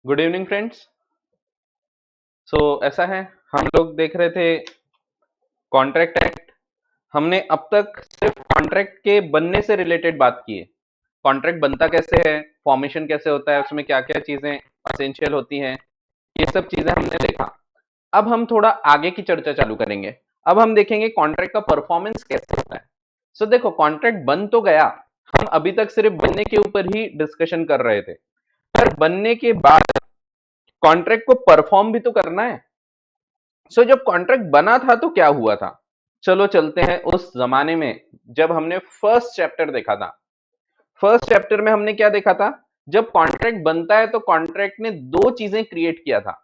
Good evening friends. ऐसा है, हम लोग देख रहे थे कॉन्ट्रैक्ट एक्ट। हमने अब तक सिर्फ कॉन्ट्रैक्ट के बनने से रिलेटेड बात की है। कॉन्ट्रैक्ट बनता कैसे है, फॉर्मेशन कैसे होता है, उसमें क्या क्या चीजें असेंशियल होती हैं, ये सब चीजें हमने देखा। अब हम थोड़ा आगे की चर्चा चालू करेंगे। अब हम देखेंगे कॉन्ट्रैक्ट का परफॉर्मेंस कैसे होता है। देखो, कॉन्ट्रैक्ट बन तो गया। हम अभी तक सिर्फ बनने के ऊपर ही डिस्कशन कर रहे थे, पर बनने के बाद कॉन्ट्रैक्ट को परफॉर्म भी तो करना है। जब कॉन्ट्रैक्ट बना था तो क्या हुआ था, चलो चलते हैं उस जमाने में जब हमने फर्स्ट चैप्टर देखा था। फर्स्ट चैप्टर में हमने क्या देखा था? जब कॉन्ट्रैक्ट बनता है तो कॉन्ट्रैक्ट ने दो चीजें क्रिएट किया था।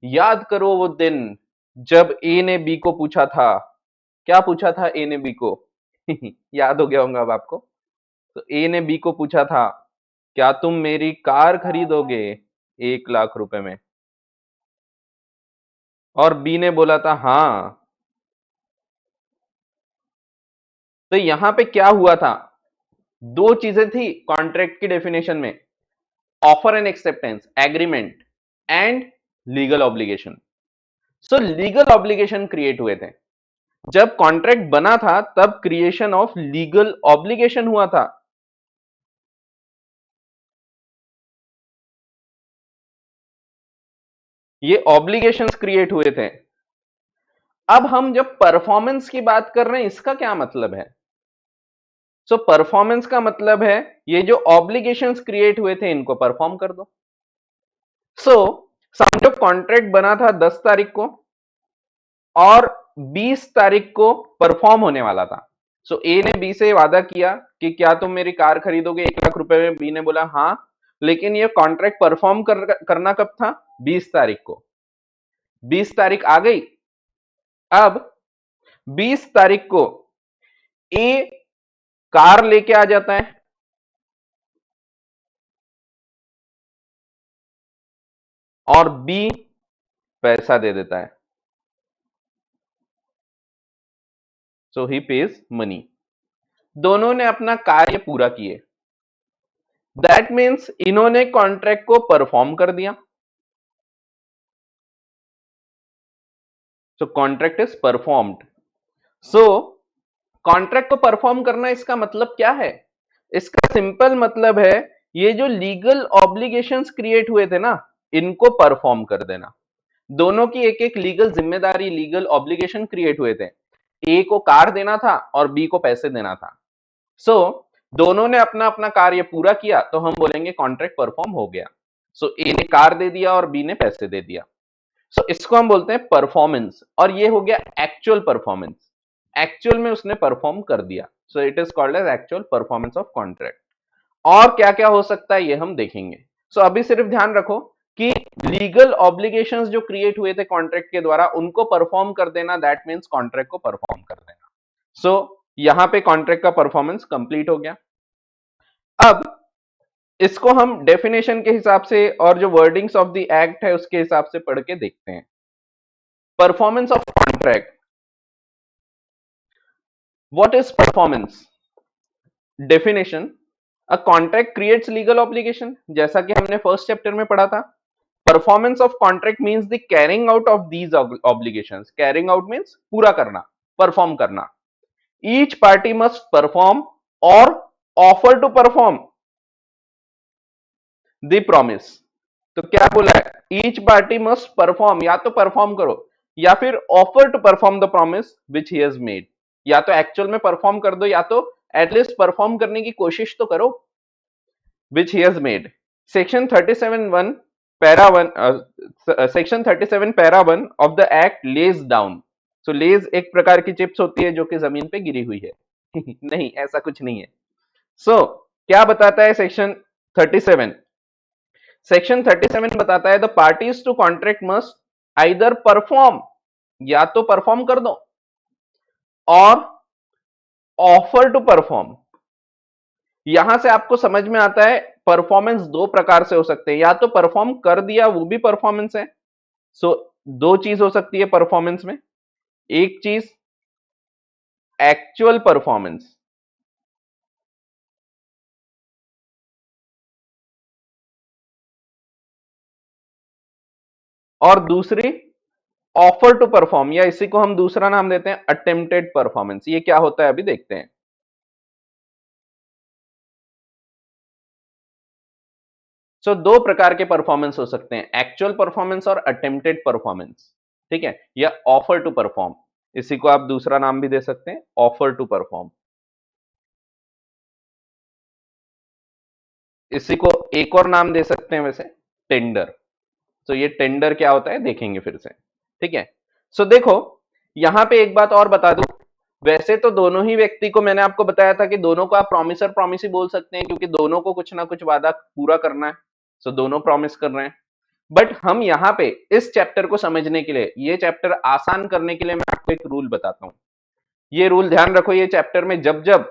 याद करो वो दिन जब ए ने बी को पूछा था। क्या पूछा था ए ने बी को? याद हो गया होगा अब आपको। तो ए ने बी को पूछा था, क्या तुम मेरी कार खरीदोगे 1 लाख रुपए में? और बी ने बोला था हाँ। तो यहां पे क्या हुआ था? दो चीजें थी कॉन्ट्रैक्ट की डेफिनेशन में: offer and acceptance, agreement, and legal obligation. Legal obligation create हुए थे। जब कॉन्ट्रैक्ट बना था तब क्रिएशन ऑफ लीगल ऑब्लिगेशन हुआ था। ये ऑब्लिगेशंस क्रिएट हुए थे। अब हम जब परफॉर्मेंस की बात कर रहे हैं, इसका क्या मतलब है? परफॉर्मेंस का मतलब है ये जो ऑब्लिगेशंस क्रिएट हुए थे इनको परफॉर्म कर दो। सो समझो कॉन्ट्रैक्ट बना था 10 तारीख को और 20 तारीख को परफॉर्म होने वाला था। ए ने बी से वादा किया कि क्या तुम मेरी कार खरीदोगे 1 लाख रुपए में? बी ने बोला हाँ। लेकिन ये कॉन्ट्रैक्ट परफॉर्म करना कब था? 20 तारीख को। 20 तारीख आ गई। अब 20 तारीख को ए कार लेके आ जाता है और बी पैसा दे देता है। ही पेज मनी। दोनों ने अपना कार्य पूरा किए। दैट मीन्स इन्होंने कॉन्ट्रैक्ट को परफॉर्म कर दिया। Contract is performed. So contract को परफॉर्म करना, इसका मतलब क्या है? इसका सिंपल मतलब है ये जो लीगल ऑब्लिगेशंस क्रिएट हुए थे ना, इनको परफॉर्म कर देना। दोनों की एक एक लीगल जिम्मेदारी, लीगल ऑब्लिगेशन क्रिएट हुए थे। ए को कार देना था और बी को पैसे देना था। दोनों ने अपना अपना कार्य पूरा किया तो हम बोलेंगे कॉन्ट्रैक्ट परफॉर्म हो गया। ए ने कार दे दिया और बी ने पैसे दे दिया। इसको हम बोलते हैं परफॉर्मेंस, और ये हो गया एक्चुअल परफॉर्मेंस। एक्चुअल में उसने परफॉर्म कर दिया। It is called as actual performance of contract. और क्या क्या हो सकता है ये हम देखेंगे। अभी सिर्फ ध्यान रखो कि लीगल ऑब्लिगेशंस जो क्रिएट हुए थे कॉन्ट्रैक्ट के द्वारा, उनको परफॉर्म कर देना, दैट मीन्स कॉन्ट्रैक्ट को परफॉर्म कर देना। यहां पे कॉन्ट्रैक्ट का परफॉर्मेंस कंप्लीट हो गया। अब इसको हम डेफिनेशन के हिसाब से और जो वर्डिंग्स ऑफ द एक्ट है उसके हिसाब से पढ़ के देखते हैं। Performance of contract. What is performance? Definition: a contract creates legal obligation, जैसा कि हमने फर्स्ट चैप्टर में पढ़ा था। Performance of contract means the carrying out of these obligations. Carrying out means पूरा करना, परफॉर्म करना। ईच पार्टी मस्ट परफॉर्म और offer to perform the promise. तो क्या बोला है? ईच पार्टी मस्ट परफॉर्म, या तो परफॉर्म करो या फिर offer to perform the promise which he has made. या तो एक्चुअल में परफॉर्म कर दो या तो एटलीस्ट परफॉर्म करने की कोशिश तो करो, which he has made. Section 37(1) para 1, section 37 para 1 of the act lays down. Lays एक प्रकार की चिप्स होती है जो कि जमीन पे गिरी हुई है। नहीं, ऐसा कुछ नहीं है। क्या बताता है सेक्शन 37? सेक्शन 37 बताता है the parties to contract must either perform, या तो परफॉर्म कर दो, और ऑफर टू परफॉर्म। यहां से आपको समझ में आता है परफॉर्मेंस दो प्रकार से हो सकते हैं। या तो परफॉर्म कर दिया, वो भी परफॉर्मेंस है। सो दो चीज हो सकती है परफॉर्मेंस में। एक चीज एक्चुअल परफॉर्मेंस, और दूसरी ऑफर टू परफॉर्म, या इसी को हम दूसरा नाम देते हैं अटेम्प्टेड परफॉर्मेंस। ये क्या होता है अभी देखते हैं। सो दो प्रकार के परफॉर्मेंस हो सकते हैं, एक्चुअल परफॉर्मेंस और अटेम्प्टेड परफॉर्मेंस, ठीक है, या ऑफर टू परफॉर्म। इसी को आप दूसरा नाम भी दे सकते हैं, ऑफर टू परफॉर्म। इसी को एक और नाम दे सकते हैं वैसे, टेंडर। तो ये टेंडर क्या होता है देखेंगे फिर से, ठीक है। सो देखो, यहां पे एक बात और बता दूं, वैसे तो दोनों ही व्यक्ति को मैंने आपको बताया था कि दोनों को आप प्रॉमिसर प्रॉमिसी बोल सकते हैं, क्योंकि दोनों को कुछ ना कुछ वादा पूरा करना है। सो दोनों प्रॉमिस कर रहे हैं। बट हम यहाँ पे इस चैप्टर को समझने के लिए, ये चैप्टर आसान करने के लिए मैं आपको एक रूल बताता हूं। ये रूल ध्यान रखो, ये चैप्टर में जब जब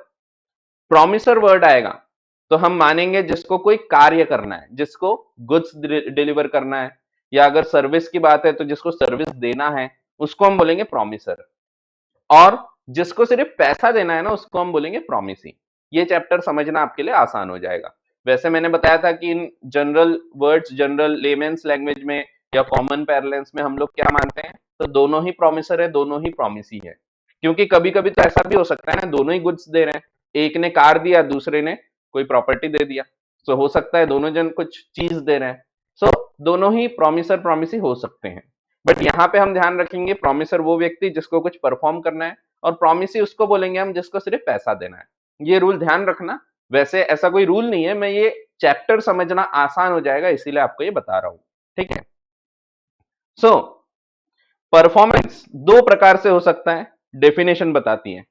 प्रॉमिसर वर्ड आएगा तो हम मानेंगे जिसको कोई कार्य करना है, जिसको गुड्स डिलीवर करना है, या अगर सर्विस की बात है तो जिसको सर्विस देना है उसको हम बोलेंगे प्रॉमिसर, और जिसको सिर्फ पैसा देना है ना उसको हम बोलेंगे प्रॉमिसी। ये चैप्टर समझना आपके लिए आसान हो जाएगा। वैसे मैंने बताया था कि in general words, general layman's language में या कॉमन पैरेलेंस में हम लोग क्या मानते हैं, तो दोनों ही प्रॉमिसर है, दोनों ही प्रॉमिसी है। क्योंकि कभी कभी तो ऐसा भी हो सकता है ना, दोनों ही गुड्स दे रहे हैं, एक ने कार दिया, दूसरे ने कोई प्रॉपर्टी दे दिया। सो हो सकता है दोनों जन कुछ चीज दे रहे हैं। सो दोनों ही प्रॉमिसर प्रॉमिसी हो सकते हैं। बट यहाँ पे हम ध्यान रखेंगे, प्रॉमिसर वो व्यक्ति जिसको कुछ परफॉर्म करना है, और प्रॉमिसी उसको बोलेंगे हम जिसको सिर्फ पैसा देना है। ये रूल ध्यान रखना। वैसे ऐसा कोई रूल नहीं है, मैं ये चैप्टर समझना आसान हो जाएगा इसीलिए आपको ये बता रहा हूं, ठीक है। सो परफॉर्मेंस दो प्रकार से हो सकता है, डेफिनेशन बताती है।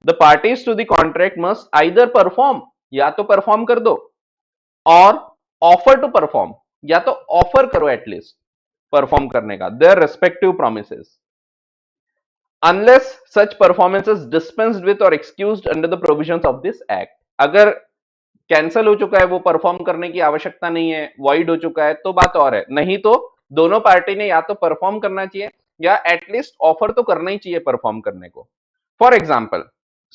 The parties to the contract must either perform, या तो परफॉर्म कर दो, और ऑफर टू परफॉर्म, या तो ऑफर करो एटलीस्ट परफॉर्म करने का, their respective promises, unless such performance is dispensed with और excused under the provisions of this act. अगर कैंसिल हो चुका है, वो परफॉर्म करने की आवश्यकता नहीं है, वॉइड हो चुका है, तो बात और है, नहीं तो दोनों पार्टी ने या तो परफॉर्म करना चाहिए या एटलीस्ट ऑफर तो करना ही चाहिए परफॉर्म करने को। For example,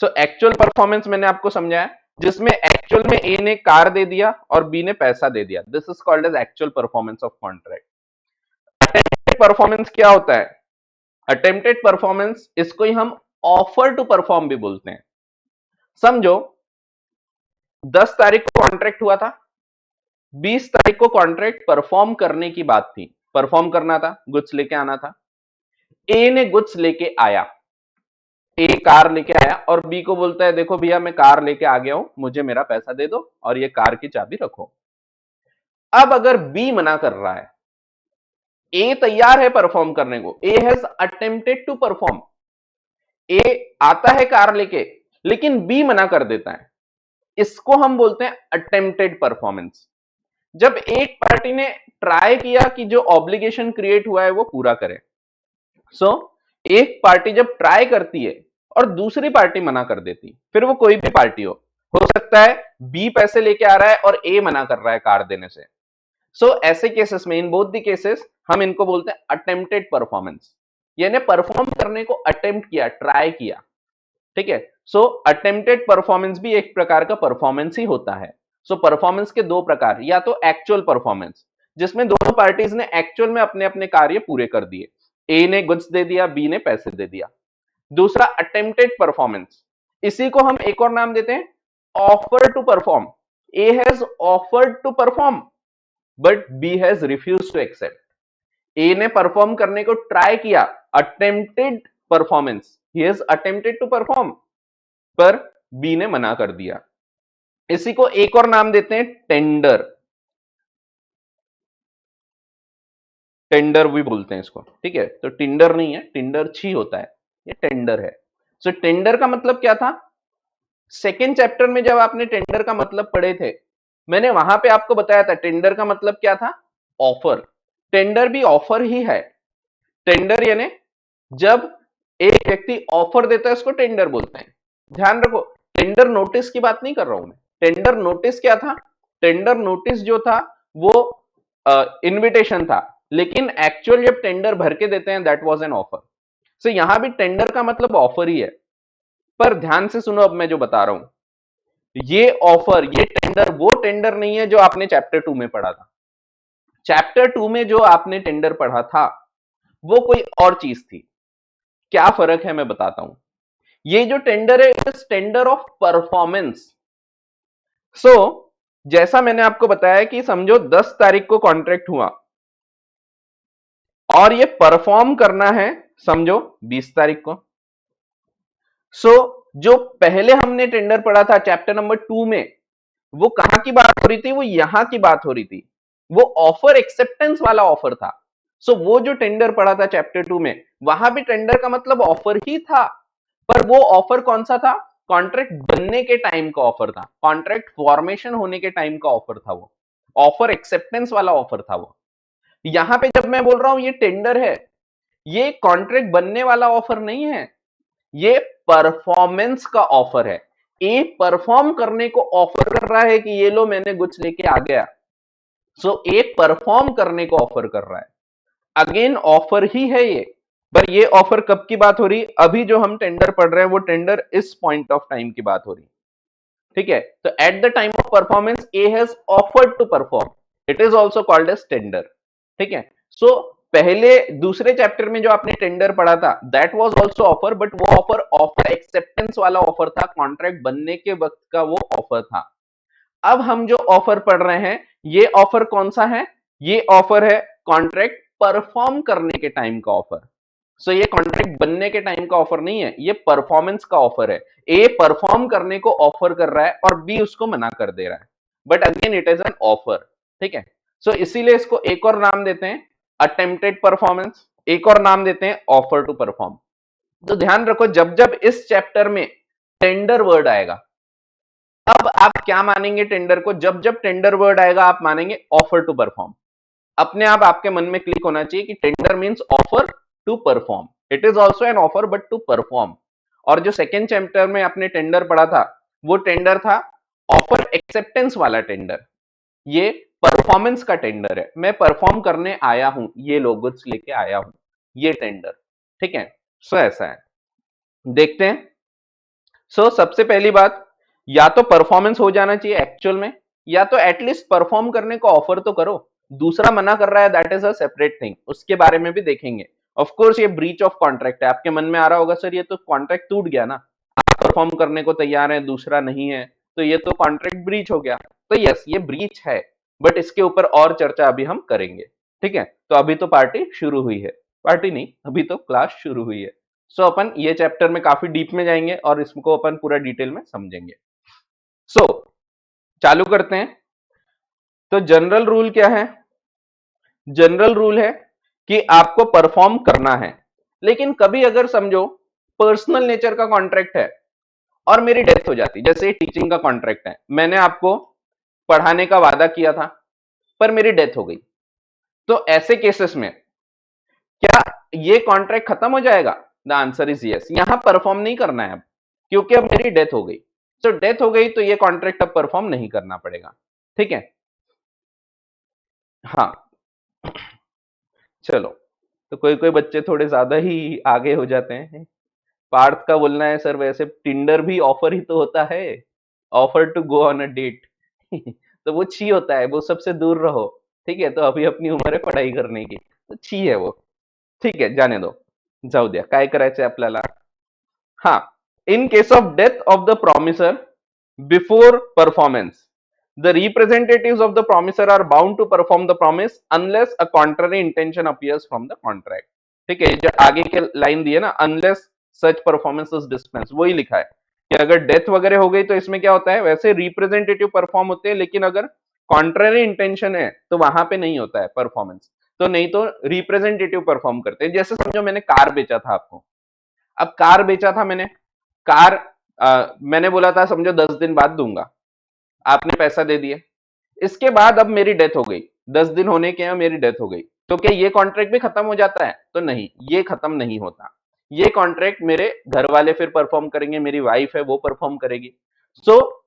so actual performance मैंने आपको समझाया, जिसमें एक्चुअल में ए ने कार दे दिया और बी ने पैसा दे दिया, this is called as actual performance of contract. Attempted performance क्या होता है? अटेम्प्टेड परफॉर्मेंस, इसको ही हम ऑफर टू परफॉर्म भी बोलते हैं। समझो 10 तारीख को कॉन्ट्रैक्ट हुआ था, 20 तारीख को कॉन्ट्रैक्ट परफॉर्म करने की बात थी, परफॉर्म करना था, गुड्स लेके आना था। ए ने गुड्स लेके आया, ए कार लेके आया, और बी को बोलता है देखो भैया मैं कार लेके आ गया हूं, मुझे मेरा पैसा दे दो और ये कार की चाबी रखो। अब अगर बी मना कर रहा है, ए तैयार है परफॉर्म करने को, A has attempted to perform, A आता है कार लेके, लेकिन बी मना कर देता है, इसको हम बोलते हैं अटेम्प्टेड परफॉर्मेंस। जब एक पार्टी ने ट्राई किया कि जो ऑब्लिगेशन क्रिएट हुआ है वो पूरा करे। सो एक पार्टी जब ट्राई करती है और दूसरी पार्टी मना कर देती, फिर वो कोई भी पार्टी हो सकता है बी पैसे लेके आ रहा है और ए मना कर रहा है कार देने से। सो ऐसे केसेस में, इन बोथ द केसेस, हम इनको बोलते हैं अटेम्प्टेड परफॉर्मेंस, यानी परफॉर्म करने को अटेम्प्ट किया, ट्राई किया, ठीक है। सो अटेम्प्टेड परफॉर्मेंस भी एक प्रकार का परफॉर्मेंस ही होता है। सो परफॉर्मेंस के दो प्रकार, या तो एक्चुअल परफॉर्मेंस जिसमें दोनों पार्टीज ने एक्चुअल में अपने अपने कार्य पूरे कर दिए, ए ने गुड्स दे दिया, बी ने पैसे दे दिया। दूसरा अटेम्प्टेड परफॉर्मेंस, इसी को हम एक और नाम देते हैं offer to perform. A has offered to perform but B has refuse to accept. A ने परफॉर्म करने को ट्राई किया, attempted performance, he has attempted to perform, पर बी ने मना कर दिया। इसी को एक और नाम देते हैं टेंडर, टेंडर भी बोलते हैं इसको, ठीक है। तो टेंडर नहीं है, टेंडर छी होता है, ये टेंडर है। सो टेंडर का मतलब क्या था? सेकेंड चैप्टर में जब आपने टेंडर का मतलब पढ़े थे, मैंने वहां पे आपको बताया था टेंडर का मतलब क्या था, ऑफर। टेंडर भी ऑफर ही है। टेंडर यानी जब एक व्यक्ति ऑफर देता है उसको टेंडर बोलते हैं। ध्यान रखो, टेंडर नोटिस की बात नहीं कर रहा हूं मैं। टेंडर नोटिस क्या था? टेंडर नोटिस जो था वो इनविटेशन था, लेकिन एक्चुअल जब टेंडर भर के देते हैं that was an offer. So यहां भी टेंडर का मतलब ऑफर ही है। पर ध्यान से सुनो, अब मैं जो बता रहा हूं, ये ऑफर, ये टेंडर वो टेंडर नहीं है जो आपने चैप्टर 2 में पढ़ा था। चैप्टर 2 में जो आपने टेंडर पढ़ा था वो कोई और चीज थी। क्या फर्क है मैं बताता हूं। ये जो टेंडर है, it is tender of performance. So जैसा मैंने आपको बताया कि समझो 10 तारीख को कॉन्ट्रैक्ट हुआ और ये परफॉर्म करना है समझो 20 तारीख को। सो जो पहले हमने टेंडर पढ़ा था चैप्टर नंबर 2 में, वो कहां की बात हो रही थी, वो यहां की बात हो रही थी। वो ऑफर एक्सेप्टेंस वाला ऑफर था। सो वो जो टेंडर पड़ा था चैप्टर 2 में, वहां भी टेंडर का मतलब ऑफर ही था। पर वो ऑफर कौन सा था? कॉन्ट्रैक्ट बनने के टाइम का ऑफर था, कॉन्ट्रैक्ट फॉर्मेशन होने के टाइम का ऑफर था। वो ऑफर एक्सेप्टेंस वाला ऑफर था। वो यहां पे जब मैं बोल रहा हूं ये टेंडर है, ये कॉन्ट्रैक्ट बनने वाला ऑफर नहीं है, ये परफॉर्मेंस का ऑफर है। ए परफॉर्म करने को ऑफर कर रहा है कि ये लो मैंने गुड्स लेके आ गया। सो ए परफॉर्म करने को ऑफर कर रहा है। अगेन ऑफर ही है ये। पर ये ऑफर कब की बात हो रही? अभी जो हम टेंडर पढ़ रहे हैं वो टेंडर इस पॉइंट ऑफ टाइम की बात हो रही। ठीक है, तो at the time of performance A has offered to perform, it is also called as tender. ठीक है, सो पहले दूसरे चैप्टर में जो आपने टेंडर पढ़ा था that was also offer, but वो ऑफर ऑफर एक्सेप्टेंस वाला ऑफर था, कॉन्ट्रैक्ट बनने के वक्त का वो ऑफर था। अब हम जो ऑफर पढ़ रहे हैं, ये ऑफर कौन सा है? ये ऑफर है कॉन्ट्रैक्ट परफॉर्म करने के टाइम का ऑफर। सो ये कॉन्ट्रैक्ट बनने के टाइम का ऑफर नहीं है, ये परफॉर्मेंस का ऑफर है। ए परफॉर्म करने को ऑफर कर रहा है और बी उसको मना कर दे रहा है, but again it is an offer. ठीक है, सो इसीलिए इसको एक और नाम देते हैं अटेम्प्टेड परफॉर्मेंस, एक और नाम देते हैं ऑफर टू परफॉर्म। तो ध्यान रखो, जब जब इस चैप्टर में टेंडर वर्ड आएगा, अब आप क्या मानेंगे टेंडर को? जब जब टेंडर वर्ड आएगा आप मानेंगे ऑफर टू परफॉर्म। अपने आप आपके मन में क्लिक होना चाहिए कि tender means offer to perform, it is also an offer but to perform. और जो सेकंड चैप्टर में आपने टेंडर पढ़ा था वो टेंडर था ऑफर एक्सेप्टेंस वाला टेंडर। ये परफॉर्मेंस का टेंडर है, मैं परफॉर्म करने आया हूं, ये लो गुड्स लेके आया हूं, ये टेंडर। ठीक है, सो ऐसा है, देखते हैं। सबसे पहली बात, या तो परफॉर्मेंस हो जाना चाहिए एक्चुअल में, या तो एटलीस्ट परफॉर्म करने को ऑफर तो करो। दूसरा मना कर रहा है, that is a separate thing, उसके बारे में भी देखेंगे। ऑफ कोर्स ये ब्रीच ऑफ कॉन्ट्रैक्ट है। आपके मन में आ रहा होगा सर ये तो कॉन्ट्रैक्ट टूट गया ना, आप परफॉर्म करने को तैयार हैं, दूसरा नहीं है, तो ये तो कॉन्ट्रैक्ट ब्रीच हो गया। तो यस ये ब्रीच है, बट इसके ऊपर और चर्चा अभी हम करेंगे। ठीक है, तो अभी तो पार्टी शुरू हुई है, पार्टी नहीं, अभी तो क्लास शुरू हुई है। अपन ये चैप्टर में काफी डीप में जाएंगे और इसको अपन पूरा डिटेल में समझेंगे। सो चालू करते हैं। तो जनरल रूल क्या है? जनरल रूल है कि आपको परफॉर्म करना है, लेकिन कभी अगर समझो पर्सनल नेचर का कॉन्ट्रैक्ट है और मेरी डेथ हो जाती, जैसे टीचिंग का कॉन्ट्रैक्ट है, मैंने आपको पढ़ाने का वादा किया था पर मेरी डेथ हो गई, तो ऐसे केसेस में क्या ये कॉन्ट्रैक्ट खत्म हो जाएगा? The answer is yes. यहां परफॉर्म नहीं करना है अब, क्योंकि अब मेरी डेथ हो गई। तो डेथ हो गई तो ये कॉन्ट्रैक्ट अब परफॉर्म नहीं करना पड़ेगा। ठीक है, हाँ, चलो। तो कोई कोई बच्चे थोड़े ज्यादा ही आगे हो जाते हैं। पार्थ का बोलना है सर वैसे टिंडर भी ऑफर ही तो होता है, offer to go on a date. तो वो छी होता है, वो सबसे दूर रहो। ठीक है, तो अभी अपनी उम्र है पढ़ाई करने की, तो छी है वो। ठीक है, जाने दो, जाऊ द्या, काय करायचंय आपल्याला। हाँ, in case of death of the promiser before performance, the representatives of the promiser are bound to perform the promise unless a contrary intention appears from the contract. ठीक है, जो आगे के लाइन दी है ना, unless such performance is dispensed, वही लिखा है कि अगर डेथ वगैरह हो गई तो इसमें क्या होता है, वैसे रिप्रेजेंटेटिव परफॉर्म होते हैं, लेकिन अगर कॉन्ट्ररी इंटेंशन है तो वहां पे नहीं होता है परफॉर्मेंस। तो नहीं तो रिप्रेजेंटेटिव परफॉर्म करते हैं। जैसे समझो मैंने कार बेचा था आपको, अब कार बेचा था मैंने, कार मैंने बोला था समझो 10 दिन बाद दूंगा, आपने पैसा दे दिया। इसके बाद अब मेरी डेथ हो गई, 10 दिन होने के मेरी डेथ हो गई, तो क्या ये कॉन्ट्रैक्ट भी खत्म हो जाता है? तो नहीं, ये खत्म नहीं होता। ये कॉन्ट्रैक्ट मेरे घर वाले फिर परफॉर्म करेंगे, मेरी वाइफ है वो परफॉर्म करेगी। सो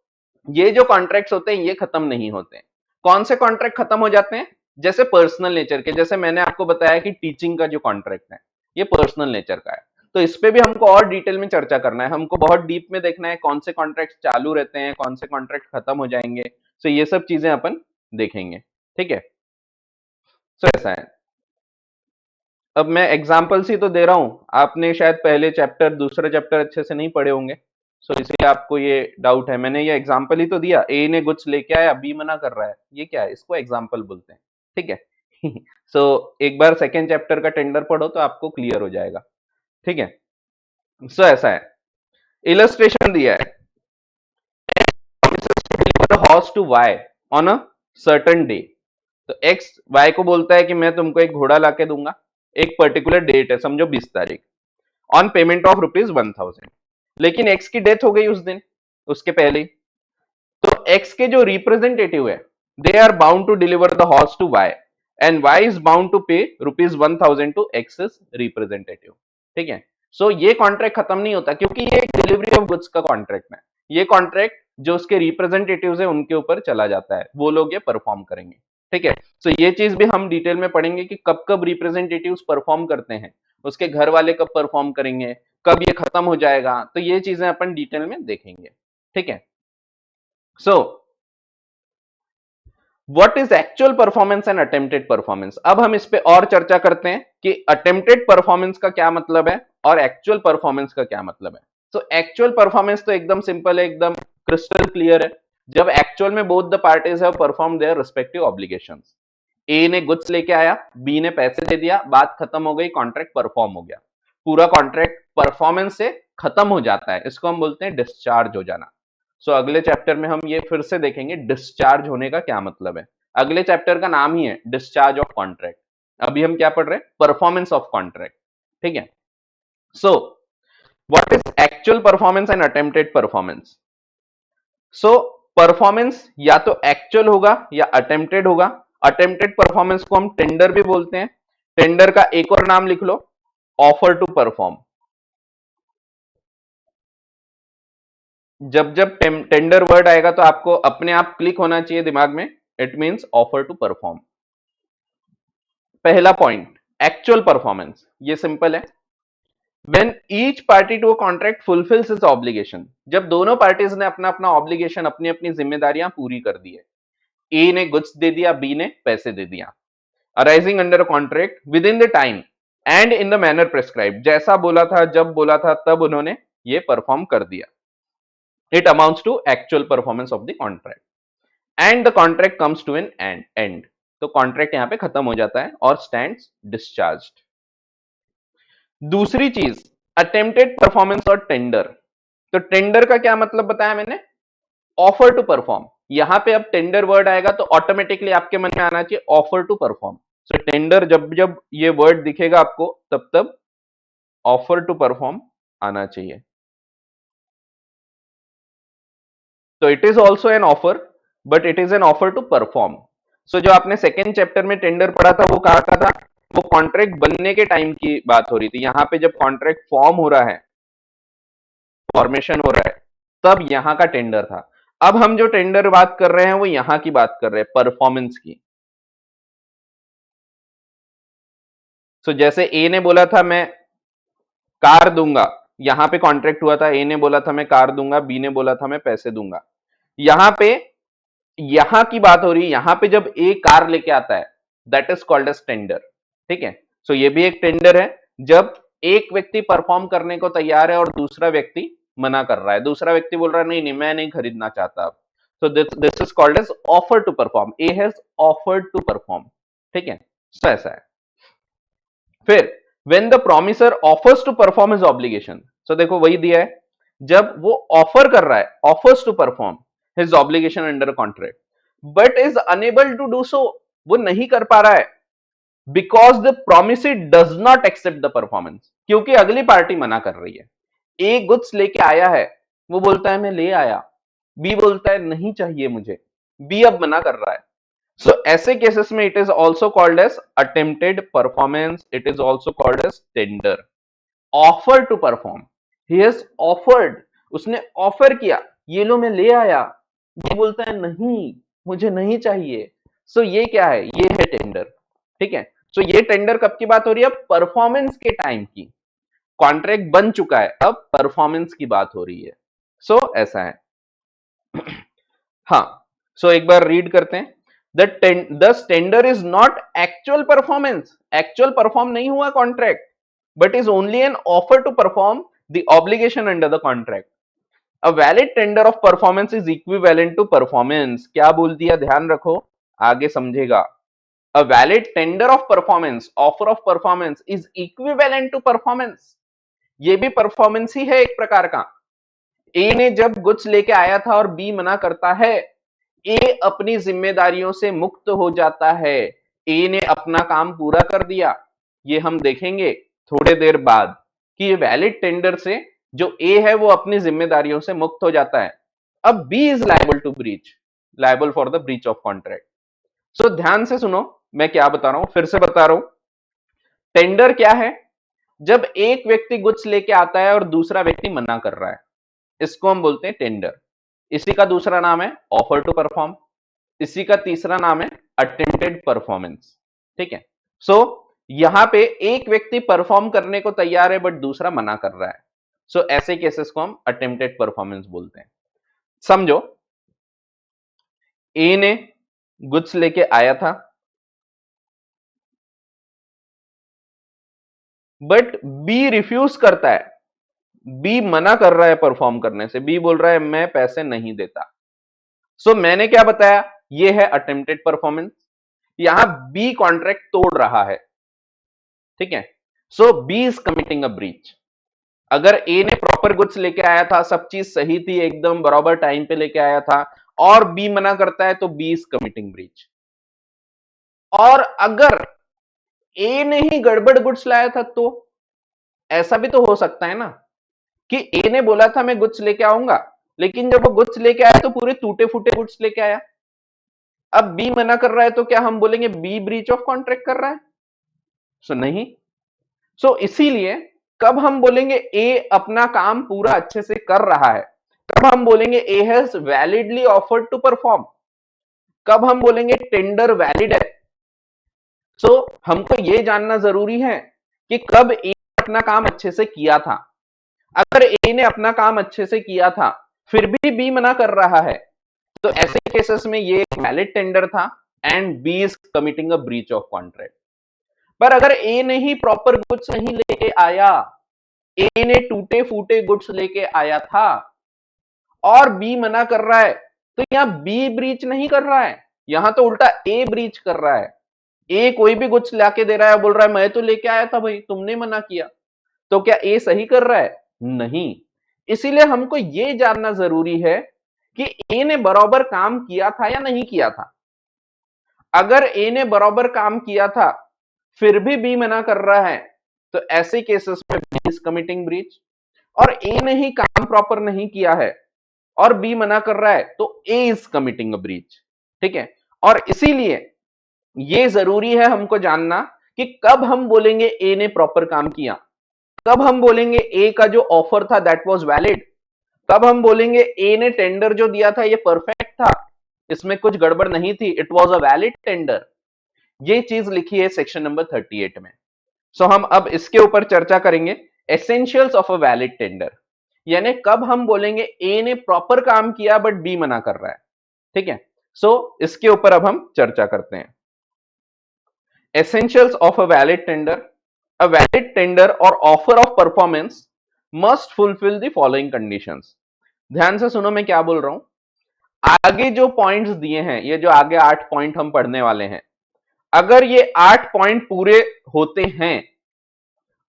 ये जो कॉन्ट्रैक्ट्स होते हैं ये खत्म नहीं होते हैं। कौन से कॉन्ट्रैक्ट खत्म हो जाते हैं? जैसे पर्सनल नेचर के, जैसे मैंने आपको बताया कि टीचिंग का जो कॉन्ट्रैक्ट है ये पर्सनल नेचर का है। तो इस पे भी हमको और डिटेल में चर्चा करना है, हमको बहुत डीप में देखना है कौन से कॉन्ट्रैक्ट चालू रहते हैं, कौन से कॉन्ट्रैक्ट खत्म हो जाएंगे। तो ये सब चीजें अपन देखेंगे। ठीक है, सो ऐसा है। अब मैं एग्जाम्पल्स ही तो दे रहा हूं, आपने शायद पहले चैप्टर दूसरा चैप्टर अच्छे से नहीं पढ़े होंगे, सो इसलिए आपको ये डाउट है। मैंने ये एग्जाम्पल ही तो दिया, ए ने गुड्स लेके आया, बी मना कर रहा है, ये क्या है, इसको एग्जाम्पल बोलते हैं, ठीक है। सो एक बार सेकेंड चैप्टर का टेंडर पढ़ो तो आपको क्लियर हो जाएगा, ठीक है। सो ऐसा है, इलस्ट्रेशन दिया है, horse to Y on a certain day. तो एक्स वाई को बोलता है कि मैं तुमको एक घोड़ा लाके दूंगा, एक पर्टिकुलर डेट है, समझो 20 तारीख, ऑन पेमेंट ऑफ ₹1000। लेकिन एक्स की डेथ हो गई उस दिन, उसके पहले ही। तो एक्स के जो रिप्रेजेंटेटिव है, they are bound to deliver the horse to Y, and Y is bound to pay ₹1000 to x representative, ठीक है। सो ये कॉन्ट्रैक्ट खत्म नहीं होता, क्योंकि ये एक डिलीवरी ऑफ गुड्स का कॉन्ट्रैक्ट है। ये कॉन्ट्रैक्ट जो उसके रिप्रेजेंटेटिव्स है उनके ऊपर चला जाता है, वो लोग ये परफॉर्म करेंगे, ठीक है। सो ये चीज भी हम डिटेल में पढ़ेंगे कि कब कब रिप्रेजेंटेटिव्स परफॉर्म करते हैं, उसके घर वाले कब परफॉर्म करेंगे, कब ये खत्म हो जाएगा, तो ये चीजें अपन डिटेल में देखेंगे, ठीक है। So what is actual performance and attempted performance. अब हम इस पे और चर्चा करते हैं कि अटेम्प्टेड परफॉर्मेंस का क्या मतलब है और एक्चुअल परफॉर्मेंस का क्या मतलब है। तो एक्चुअल परफॉर्मेंस तो एकदम सिंपल है, एकदम क्रिस्टल क्लियर है। जब एक्चुअल में both the parties have perform their respective obligations, A ने गुड्स लेके आया, बी ने पैसे दे दिया, बात खत्म हो गई, कॉन्ट्रैक्ट परफॉर्म हो गया, पूरा कॉन्ट्रैक्ट परफॉर्मेंस से खत्म हो जाता है, इसको हम बोलते हैं डिस्चार्ज हो जाना। सो अगले चैप्टर में हम ये फिर से देखेंगे डिस्चार्ज होने का क्या मतलब है। अगले चैप्टर का नाम ही है डिस्चार्ज ऑफ कॉन्ट्रैक्ट। अभी हम क्या पढ़ रहे हैं, परफॉर्मेंस ऑफ कॉन्ट्रैक्ट, ठीक है। So what is actual performance and attempted performance. So performance या तो एक्चुअल होगा या अटेम्प्टेड होगा। अटेम्प्टेड परफॉर्मेंस को हम टेंडर भी बोलते हैं। टेंडर का एक और नाम लिख लो, ऑफर टू परफॉर्म। जब जब टेंडर वर्ड आएगा तो आपको अपने आप क्लिक होना चाहिए दिमाग में, it means offer to perform. पहला पॉइंट, एक्चुअल परफॉर्मेंस, ये सिंपल है। When each party to a contract fulfils its obligation, जब दोनों पार्टीज ने अपना अपना ऑब्लिगेशन, अपनी अपनी जिम्मेदारियां पूरी कर दी है। ए ने गुड्स दे दिया, बी ने पैसे दे दिया, arising under a contract with in the time and in the manner prescribed, जैसा बोला था, जब बोला था तब उन्होंने ये परफॉर्म कर दिया। It amounts to actual performance of the contract and the contract comes to an end. तो कॉन्ट्रैक्ट यहां पे खत्म हो जाता है और स्टैंड्स डिस्चार्ज्ड। दूसरी चीज, अटेम्प्टेड परफॉर्मेंस और टेंडर। तो टेंडर का क्या मतलब बताया मैंने, ऑफर टू परफॉर्म। यहां पे अब टेंडर वर्ड आएगा तो ऑटोमेटिकली आपके मन में आना चाहिए offer to perform. So tender जब जब ये वर्ड दिखेगा आपको, तब तब ऑफर टू परफॉर्म आना चाहिए। तो it is also an offer, but it is an offer to perform. So जो आपने सेकेंड चैप्टर में टेंडर पढ़ा था, वो कहा था वो कॉन्ट्रैक्ट बनने के टाइम की बात हो रही थी। यहां पे जब कॉन्ट्रैक्ट फॉर्म हो रहा है, फॉर्मेशन हो रहा है, तब यहां का टेंडर था। अब हम जो टेंडर बात कर रहे हैं वो यहां की बात कर रहे हैं, परफॉर्मेंस की। सो जैसे ए ने बोला था मैं कार दूंगा, यहां पे कॉन्ट्रैक्ट हुआ था, ए ने बोला था मैं कार दूंगा, बी ने बोला था मैं पैसे दूंगा। यहां पे यहां की बात हो रही है, यहां पे जब ए कार लेके आता है, that is called as tender, ठीक है। सो ये भी एक टेंडर है, जब एक व्यक्ति परफॉर्म करने को तैयार है और दूसरा व्यक्ति मना कर रहा है, दूसरा व्यक्ति बोल रहा है नहीं नहीं मैं नहीं खरीदना चाहता अब। So this is called as offer to perform, A has offered to perform, ठीक है। सो ऐसा है। फिर when the promiser offers to perform his obligation, so देखो वही दिया है, जब वो ऑफर कर रहा है, offers to perform his obligation under a contract but is unable to do so, वो नहीं कर पा रहा है, because the promisee does not accept the performance, क्योंकि अगली पार्टी मना कर रही है। ए गुड्स लेके आया है, वो बोलता है मैं ले आया, बी बोलता है नहीं चाहिए मुझे, बी अब मना कर रहा है। So ऐसे केसेस में it is also called as attempted performance, it is also called as tender, offer to perform, he has offered, उसने ऑफर किया, ये लो मैं ले आया, ये बोलता है नहीं मुझे नहीं चाहिए। So ये क्या है, ये है टेंडर, ठीक है। So ये टेंडर कब की बात हो रही है, परफॉर्मेंस के टाइम की। कॉन्ट्रैक्ट बन चुका है, अब परफॉर्मेंस की बात हो रही है। So ऐसा है। हाँ, सो एक बार रीड करते हैं। thus tender is not actual performance, actual perform नहीं हुआ contract, but is only an offer to perform the obligation under the contract. A valid tender of performance is equivalent to performance. क्या बोल दिया, ध्यान रखो, आगे समझेगा। A valid tender of performance, offer of performance is equivalent to performance. ये भी performance ही है एक प्रकार का। ए ने जब गुड्स लेके आया था और बी मना करता है, ए अपनी जिम्मेदारियों से मुक्त हो जाता है। ए ने अपना काम पूरा कर दिया। ये हम देखेंगे थोड़े देर बाद कि ये वैलिड टेंडर से जो ए है वो अपनी जिम्मेदारियों से मुक्त हो जाता है। अब B is liable to breach, liable for the breach of contract. So ध्यान से सुनो मैं क्या बता रहा हूं, फिर से बता रहा हूं। टेंडर क्या है? जब एक व्यक्ति गुड्स लेके आता है और दूसरा व्यक्ति मना कर रहा है, इसको हम बोलते हैं टेंडर। इसी का दूसरा नाम है ऑफर टू परफॉर्म, इसी का तीसरा नाम है अटेम्प्टेड परफॉर्मेंस। ठीक है, सो यहां पे एक व्यक्ति परफॉर्म करने को तैयार है बट दूसरा मना कर रहा है, सो ऐसे केसेस को हम अटेम्प्टेड परफॉर्मेंस बोलते हैं। समझो, ए ने गुड्स लेके आया था बट बी रिफ्यूज करता है, बी मना कर रहा है परफॉर्म करने से, बी बोल रहा है मैं पैसे नहीं देता। सो मैंने क्या बताया, ये है अटेम्प्टेड परफॉर्मेंस। यहां बी कॉन्ट्रैक्ट तोड़ रहा है, ठीक है, so B is committing a breach. अगर ए ने प्रॉपर गुड्स लेके आया था, सब चीज सही थी, एकदम बराबर टाइम पे लेके आया था, और बी मना करता है, तो बी इज कमिटिंग ब्रीच। और अगर ए ने ही गड़बड़ गुड्स लाया था, तो ऐसा भी तो हो सकता है ना कि ए ने बोला था मैं गुड्स लेके आऊंगा, लेकिन जब वो गुड्स लेके आया तो पूरे टूटे फूटे गुड्स लेके आया। अब बी मना कर रहा है, तो क्या हम बोलेंगे बी ब्रीच ऑफ कॉन्ट्रैक्ट कर रहा है? सो नहीं। सो इसीलिए कब हम बोलेंगे ए अपना काम पूरा अच्छे से कर रहा है, कब हम बोलेंगे A has validly offered to perform, कब हम बोलेंगे टेंडर वैलिड है। सो हमको ये जानना जरूरी है कि कब ए अपना काम अच्छे से किया था। अगर ए ने अपना काम अच्छे से किया था फिर भी बी मना कर रहा है, तो ऐसे केसेस में ये वैलिड टेंडर था and B is committing a breach of contract. पर अगर ए ने ही प्रॉपर गुड्स नहीं लेके आया, ए ने टूटे फूटे गुड्स लेके आया था और बी मना कर रहा है, तो यहां बी ब्रीच नहीं कर रहा है, यहां तो उल्टा ए ब्रीच कर रहा है। ए कोई भी गुड्स लाके दे रहा है, बोल रहा है मैं तो लेके आया था भाई, तुमने मना किया, तो क्या ए सही कर रहा है? नहीं। इसीलिए हमको यह जानना जरूरी है कि ए ने बराबर काम किया था या नहीं किया था। अगर ए ने बराबर काम किया था फिर भी बी मना कर रहा है, तो ऐसे केसेस में बी इज कमिटिंग ब्रीच। और ए ने ही काम प्रॉपर नहीं किया है और बी मना कर रहा है, तो A is committing a breach. ठीक है, और इसीलिए ये जरूरी है हमको जानना कि कब हम बोलेंगे ए ने प्रॉपर काम किया, कब हम बोलेंगे ए का जो ऑफर था दैट वाज वैलिड, कब हम बोलेंगे ए ने टेंडर जो दिया था ये परफेक्ट था, इसमें कुछ गड़बड़ नहीं थी, it was a valid tender. ये चीज लिखी है सेक्शन नंबर 38 में। सो हम अब इसके ऊपर चर्चा करेंगे, essentials of a valid tender, यानी कब हम बोलेंगे ए ने प्रॉपर काम किया बट बी मना कर रहा है। ठीक है, सो इसके ऊपर अब हम चर्चा करते हैं। Essentials of a valid tender. A valid tender or offer of performance must fulfill the following conditions. ध्यान से सुनो मैं क्या बोल रहा हूं। आगे जो पॉइंट्स दिए हैं, ये जो आगे 8 पॉइंट हम पढ़ने वाले हैं, अगर ये 8 पॉइंट पूरे होते हैं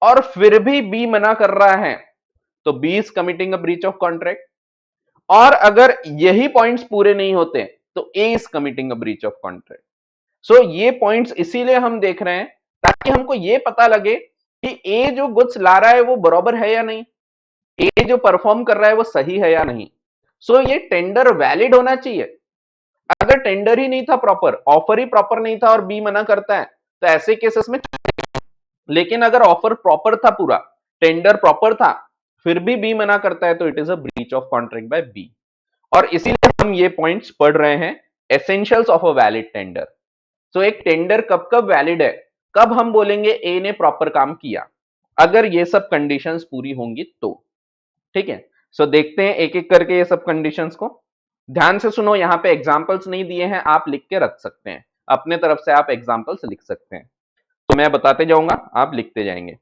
और फिर भी बी मना कर रहा है, तो B is committing a breach of contract. और अगर यही पॉइंट्स पूरे नहीं होते तो A is committing a breach of contract. So ये पॉइंट्स इसीलिए हम देख रहे हैं ताकि हमको ये पता लगे कि ए जो गुड्स ला रहा है वो बराबर है या नहीं, ए जो परफॉर्म कर रहा है वो सही है या नहीं। सो ये टेंडर वैलिड होना चाहिए। अगर टेंडर ही नहीं था प्रॉपर, ऑफर ही प्रॉपर नहीं था और बी मना करता है, तो ऐसे केसेस में, लेकिन अगर ऑफर प्रॉपर था, पूरा टेंडर प्रॉपर था, फिर भी बी मना करता है, तो it is a breach of contract by B. और इसीलिए हम ये पॉइंट्स पढ़ रहे हैं, essentials of a valid tender. तो एक टेंडर कब कब वैलिड है, कब हम बोलेंगे ए ने प्रॉपर काम किया, अगर ये सब कंडीशंस पूरी होंगी तो। ठीक है, सो देखते हैं एक एक करके ये सब कंडीशंस को। ध्यान से सुनो, यहाँ पे एग्जाम्पल्स नहीं दिए हैं, आप लिख के रख सकते हैं, अपने तरफ से आप एग्जाम्पल्स लिख सकते हैं। तो मैं बताते जाऊंगा, आप लिखते जाएंगे।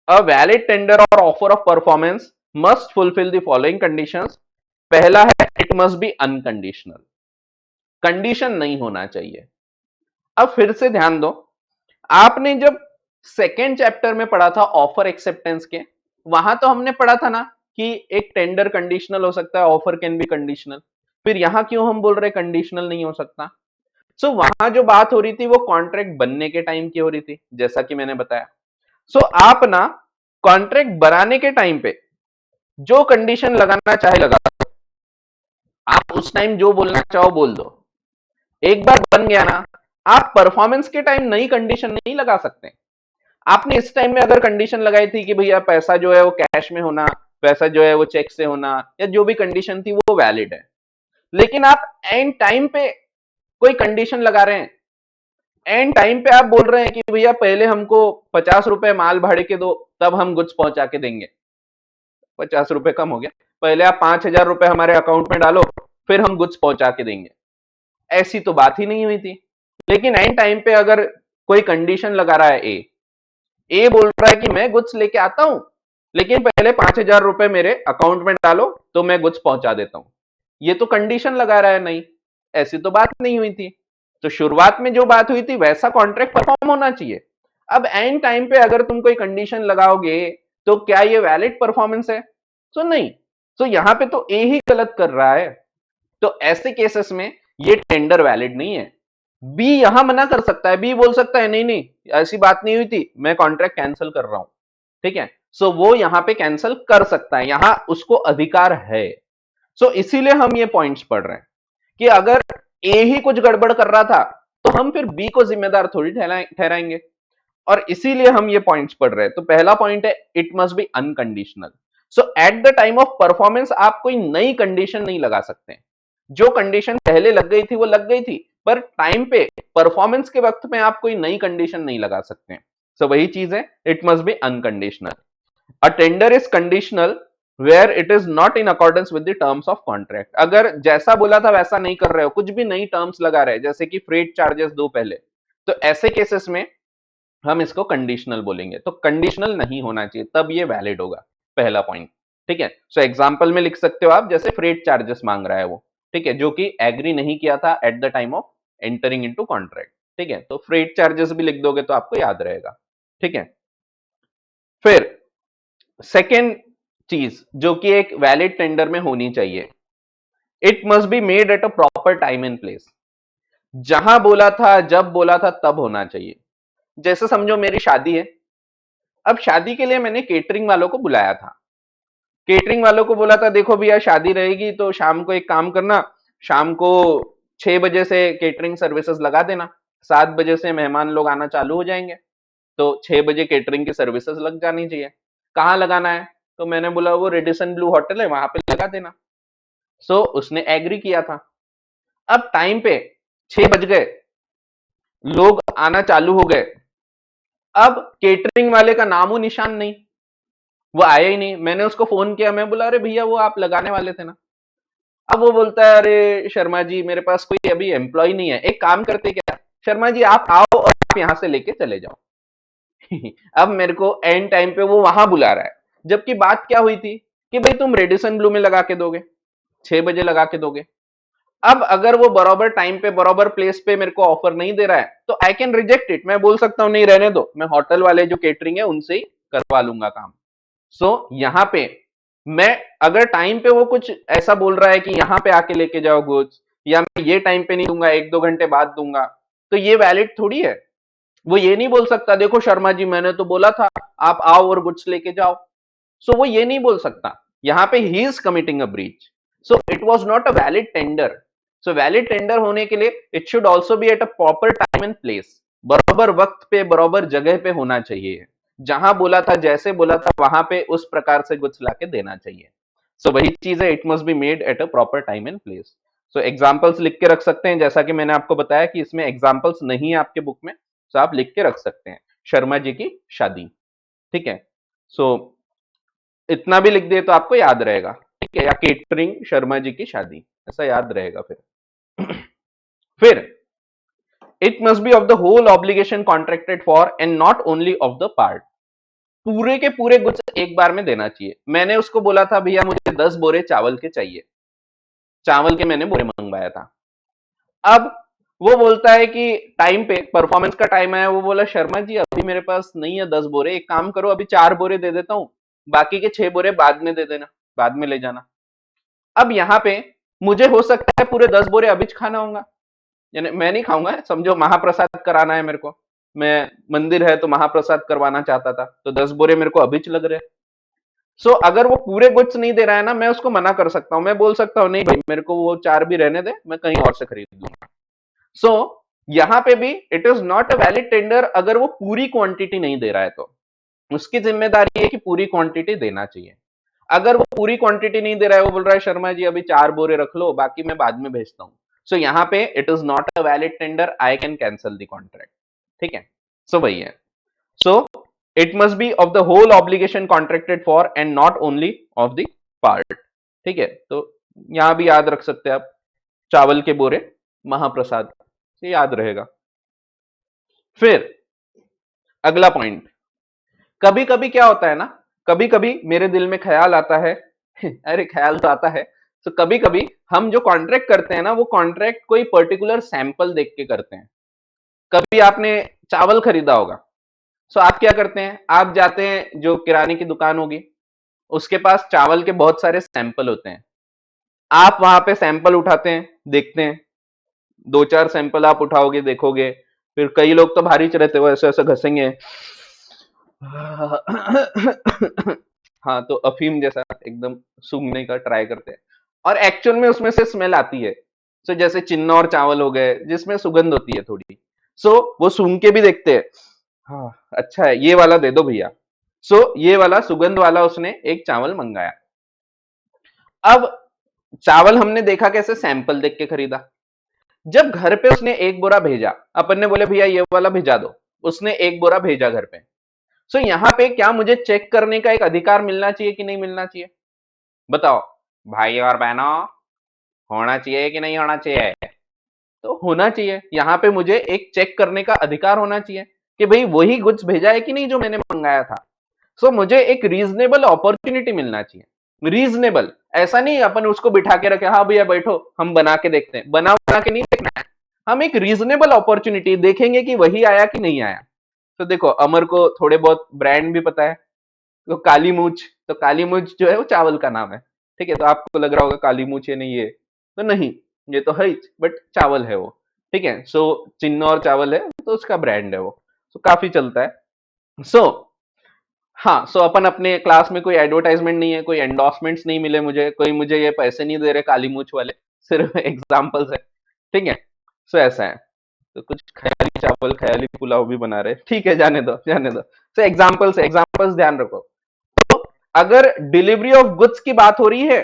अ वैलिड टेंडर और offer of performance must fulfil the following conditions. पहला है it must be unconditional, condition नहीं होना चाहिए। अब फिर से ध्यान दो, आपने जब सेकेंड चैप्टर में पढ़ा था ऑफर एक्सेप्टेंस के, वहां तो हमने पढ़ा था ना कि एक टेंडर कंडीशनल हो सकता है, ऑफर कैन बी कंडीशनल। फिर यहां क्यों हम बोल रहे कंडीशनल नहीं हो सकता? सो वहां जो बात हो रही थी वो कॉन्ट्रैक्ट बनने के टाइम की हो रही थी, जैसा कि मैंने बताया। सो आप ना कॉन्ट्रैक्ट बनाने के टाइम पे जो कंडीशन लगाना चाहे लगा, आप उस टाइम जो बोलना चाहो बोल दो। एक बार बन गया ना, आप परफॉर्मेंस के टाइम नई कंडीशन नहीं लगा सकते। आपने इस टाइम में अगर कंडीशन लगाई थी कि भैया पैसा जो है वो कैश में होना, पैसा जो है वो चेक से होना, या जो भी कंडीशन थी वो वैलिड है। लेकिन आप एंड टाइम पे कोई कंडीशन लगा रहे हैं, एंड टाइम पे आप बोल रहे हैं कि भैया पहले हमको 50 रुपए माल भाड़े के दो, तब हम गुड्स पहुंचा के देंगे। 50 रुपए कम हो गया, पहले आप 5,000 रुपए हमारे अकाउंट में डालो, फिर हम गुड्स पहुंचा के देंगे। ऐसी तो बात ही नहीं हुई थी। लेकिन एंड टाइम पे अगर कोई कंडीशन लगा रहा है, ए बोल रहा है कि मैं गुड्स लेके आता हूं, लेकिन पहले 5,000 रुपए मेरे अकाउंट में डालो तो मैं गुड्स पहुंचा देता हूं। ये तो कंडीशन लगा रहा है, नहीं, ऐसी तो बात नहीं हुई थी। तो शुरुआत में जो बात हुई थी वैसा कॉन्ट्रैक्ट परफॉर्म होना चाहिए। अब एंड टाइम पे अगर तुम कोई कंडीशन लगाओगे तो क्या ये वैलिड परफॉर्मेंस है? तो नहीं। तो यहां पे तो ए ही गलत कर रहा है। तो ऐसे केसेस में ये टेंडर वैलिड नहीं है। बी यहां मना कर सकता है, बी बोल सकता है नहीं नहीं ऐसी बात नहीं हुई थी, मैं कॉन्ट्रैक्ट कैंसिल कर रहा हूं। ठीक है, सो वो यहां पे कैंसिल कर सकता है, यहां उसको अधिकार है। सो इसीलिए हम ये पॉइंट्स पढ़ रहे हैं कि अगर ए ही कुछ गड़बड़ कर रहा था तो हम फिर बी को जिम्मेदार थोड़ी ठहराएंगे। और इसीलिए हम ये पॉइंट्स पढ़ रहे हैं। तो पहला पॉइंट है it must be unconditional. So eight the time of performance आप कोई नई कंडीशन नहीं लगा सकते। जो कंडीशन पहले लग गई थी वो लग गई थी, पर टाइम पे परफॉर्मेंस के वक्त में आप कोई नई कंडीशन नहीं लगा सकते। सो वही चीज है, it must be unconditional. A tender is conditional where it is not in accordance with the terms of contract. अगर जैसा बोला था वैसा नहीं कर रहे हो, कुछ भी नई टर्म्स लगा रहे हैं, जैसे कि फ्रेट चार्जेस दो पहले, तो ऐसे केसेस में हम इसको कंडीशनल बोलेंगे। तो कंडीशनल नहीं होना चाहिए, तब ये वैलिड होगा, पहला पॉइंट। ठीक है, सो एग्जांपल में लिख सकते हो आप, जैसे फ्रेट चार्जेस मांग रहा है वो, ठीक है, जो कि एग्री नहीं किया था eight the time of entering into contract. ठीक है, तो फ्रेट चार्जेस भी लिख दोगे तो आपको याद रहेगा। ठीक है, फिर सेकेंड चीज जो कि एक वैलिड टेंडर में होनी चाहिए, it must be made at a proper time and place. जहां बोला था, जब बोला था, तब होना चाहिए। जैसे समझो मेरी शादी है, अब शादी के लिए मैंने केटरिंग वालों को बुलाया था। केटरिंग वालों को बोला था देखो भैया शादी रहेगी तो शाम को एक काम करना, शाम को 6 बजे से केटरिंग सर्विसेज लगा देना, 7 बजे से मेहमान लोग आना चालू हो जाएंगे, तो 6 बजे केटरिंग की सर्विसेज लग जानी चाहिए। कहाँ लगाना है? तो मैंने बोला वो रेडिसन ब्लू होटल है वहां पे लगा देना। सो उसने एग्री किया था। अब टाइम पे 6 बज गए, लोग आना चालू हो गए, अब केटरिंग वाले का नामो निशान नहीं, वो आया ही नहीं। मैंने उसको फोन किया, मैं बोला अरे भैया वो आप लगाने वाले थे ना। अब वो बोलता है अरे शर्मा जी मेरे पास कोई अभी एम्प्लॉय नहीं है, एक काम करते क्या शर्मा जी आप आओ और आप यहां से लेके चले जाओ। अब मेरे को एंड टाइम पे वो वहां बुला रहा है, जबकि बात क्या हुई थी कि भाई तुम रेडिसन ब्लू में लगा के दोगे, 6 बजे लगा के दोगे। अब अगर वो बराबर टाइम पे बराबर प्लेस पे मेरे को ऑफर नहीं दे रहा है तो आई कैन रिजेक्ट इट, मैं बोल सकता हूं नहीं रहने दो, मैं होटल वाले जो केटरिंग है उनसे ही करवा लूंगा काम। यहां पे मैं अगर टाइम पे वो कुछ ऐसा बोल रहा है कि यहां पे आके लेके जाओ गुड्स, या मैं ये टाइम पे नहीं दूंगा 1-2 घंटे बाद दूंगा, तो ये वैलिड थोड़ी है। वो ये नहीं बोल सकता देखो शर्मा जी मैंने तो बोला था आप आओ और गुड्स लेके जाओ। वो ये नहीं बोल सकता, यहां पे he is committing a breach. So it was not a valid tender. So valid tender होने के लिए it should also B at a proper time and place, बराबर वक्त पे बराबर जगह पे होना चाहिए। जहां बोला था जैसे बोला था वहां पे उस प्रकार से गुड्स लाके देना चाहिए। वही चीज है, it must be made at a proper time and place. Examples लिख के रख सकते हैं, जैसा कि मैंने आपको बताया कि इसमें एग्जाम्पल्स नहीं है आपके बुक में, तो आप लिख के रख सकते हैं शर्मा जी की शादी। ठीक है, सो इतना भी लिख दिए तो आपको याद रहेगा। ठीक है, या केटरिंग शर्मा जी की शादी। ऐसा याद रहेगा फिर it must be of the whole obligation contracted for and not only of the part. पूरे के पूरे गुड्स एक बार में देना चाहिए। मैंने उसको बोला था भैया मुझे 10 बोरे चावल के चाहिए, चावल के मैंने बोरे मंगवाया था। अब वो बोलता है कि टाइम पे परफॉर्मेंस का टाइम आया, वो बोला शर्मा जी अभी मेरे पास नहीं है 10 बोरे, एक काम करो अभी 4 बोरे दे देता हूं, बाकी के 6 बोरे बाद में दे देना, बाद में ले जाना। अब यहाँ पे मुझे हो सकता है पूरे 10 बोरे अभी खाना होगा, यानी मैं नहीं खाऊंगा, समझो महाप्रसाद कराना है मेरे को, मैं मंदिर है तो महाप्रसाद करवाना चाहता था, तो 10 बोरे मेरे को अभी लग रहे। सो अगर वो पूरे गुड्स नहीं दे रहा है ना, मैं उसको मना कर सकता हूं, मैं बोल सकता हूं नहीं भाई मेरे को वो 4 भी रहने दे, मैं कहीं और से खरीद लूंगा। सो यहां पे भी it is not a valid tender अगर वो पूरी क्वांटिटी नहीं दे रहा है, तो उसकी जिम्मेदारी है कि पूरी क्वांटिटी देना चाहिए। अगर वो पूरी क्वांटिटी नहीं दे रहा है, वो बोल रहा है शर्मा जी अभी 4 बोरे रख लो बाकी मैं बाद में भेजता हूं, सो यहाँ पे it is not a valid tender, I can cancel the contract. ठीक है, सो वही है। So it must be of the whole obligation contracted for and not only of the part. ठीक है, तो यहां भी याद रख सकते हैं आप, चावल के बोरे महाप्रसाद, ये याद रहेगा। फिर अगला पॉइंट, कभी कभी क्या होता है ना, कभी कभी मेरे दिल में ख्याल आता है अरे ख्याल तो आता है, तो कभी कभी हम जो कॉन्ट्रैक्ट करते हैं ना, वो कॉन्ट्रैक्ट कोई पर्टिकुलर सैंपल देख के करते हैं। कभी आपने चावल खरीदा होगा, सो आप क्या करते हैं, आप जाते हैं जो किराने की दुकान होगी, उसके पास चावल के बहुत सारे सैंपल होते हैं, आप वहां पे सैंपल उठाते हैं, देखते हैं, 2-4 सैंपल आप उठाओगे देखोगे, फिर कई लोग तो भारी रहते हो ऐसे ऐसे घसेंगे हाँ, तो अफीम जैसा एकदम सूंघने का ट्राई करते हैं, और एक्चुअल में उसमें से स्मेल आती है। सो जैसे चिन्नौर चावल हो गए जिसमें सुगंध होती है थोड़ी, सो वो सूंघ के भी देखते हैं, हाँ अच्छा है ये वाला दे दो भैया। सो ये वाला सुगंध वाला उसने एक चावल मंगाया। अब चावल हमने देखा कैसे, सैंपल देख के खरीदा। जब घर पे उसने एक बोरा भेजा, अपन ने बोले भैया ये वाला भेजा दो, उसने एक बोरा भेजा घर पे। सो यहाँ पे क्या मुझे चेक करने का एक अधिकार मिलना चाहिए कि नहीं मिलना चाहिए, बताओ भाई और बहनों, होना चाहिए कि नहीं होना चाहिए? तो होना चाहिए, यहाँ पे मुझे एक चेक करने का अधिकार होना चाहिए कि भाई वही गुड्स भेजा है कि नहीं जो मैंने मंगाया था। सो मुझे एक रीजनेबल अपॉर्चुनिटी मिलना चाहिए, रीजनेबल, ऐसा नहीं अपन उसको बिठा के रखे हाँ भैया बैठो हम बना के देखते हैं, बना बना के नहीं देखना है, हम एक रीजनेबल अपॉर्चुनिटी देखेंगे कि वही आया कि नहीं आया। तो देखो अमर को थोड़े बहुत ब्रांड भी पता है, तो काली मूछ, तो काली मूछ जो है वो चावल का नाम है। ठीक है, तो आपको लग रहा होगा काली मूछ ये नहीं, ये तो नहीं, ये तो है बट चावल है वो। ठीक है, सो चिन्नौर चावल है तो उसका ब्रांड है वो, तो काफी चलता है। सो हाँ, सो अपन अपने क्लास में कोई एडवर्टाइजमेंट नहीं है, कोई एंडोर्समेंट्स नहीं मिले मुझे, कोई मुझे ये पैसे नहीं दे रहे काली मूछ वाले, सिर्फ एग्जाम्पल्स है। ठीक है, सो ऐसा है, तो कुछ ख्याली चावल ख्याली पुलाव भी बना रहे, ठीक है जाने दो जाने दो। सो एग्जाम्पल्स एग्जाम्पल्स ध्यान रखो। तो अगर डिलीवरी ऑफ गुड्स की बात हो रही है,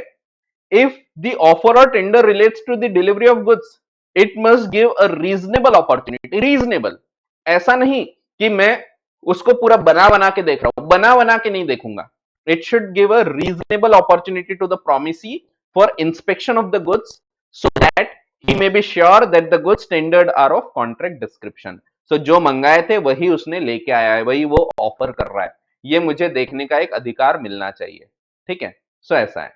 इफ द ऑफर और tender relates to the delivery of goods, it must give a reasonable opportunity, reasonable, ऐसा नहीं कि मैं उसको पूरा बना बना के देख रहा हूं, बना बना के नहीं देखूंगा। It should give a reasonable opportunity to the promisee for inspection of the goods, so that he may be sure that the goods tendered are of contract description। so जो मंगाए थे वही उसने लेके आया है, वही वो ऑफर कर रहा है, ये मुझे देखने का एक अधिकार मिलना चाहिए। ठीक है, सो ऐसा है।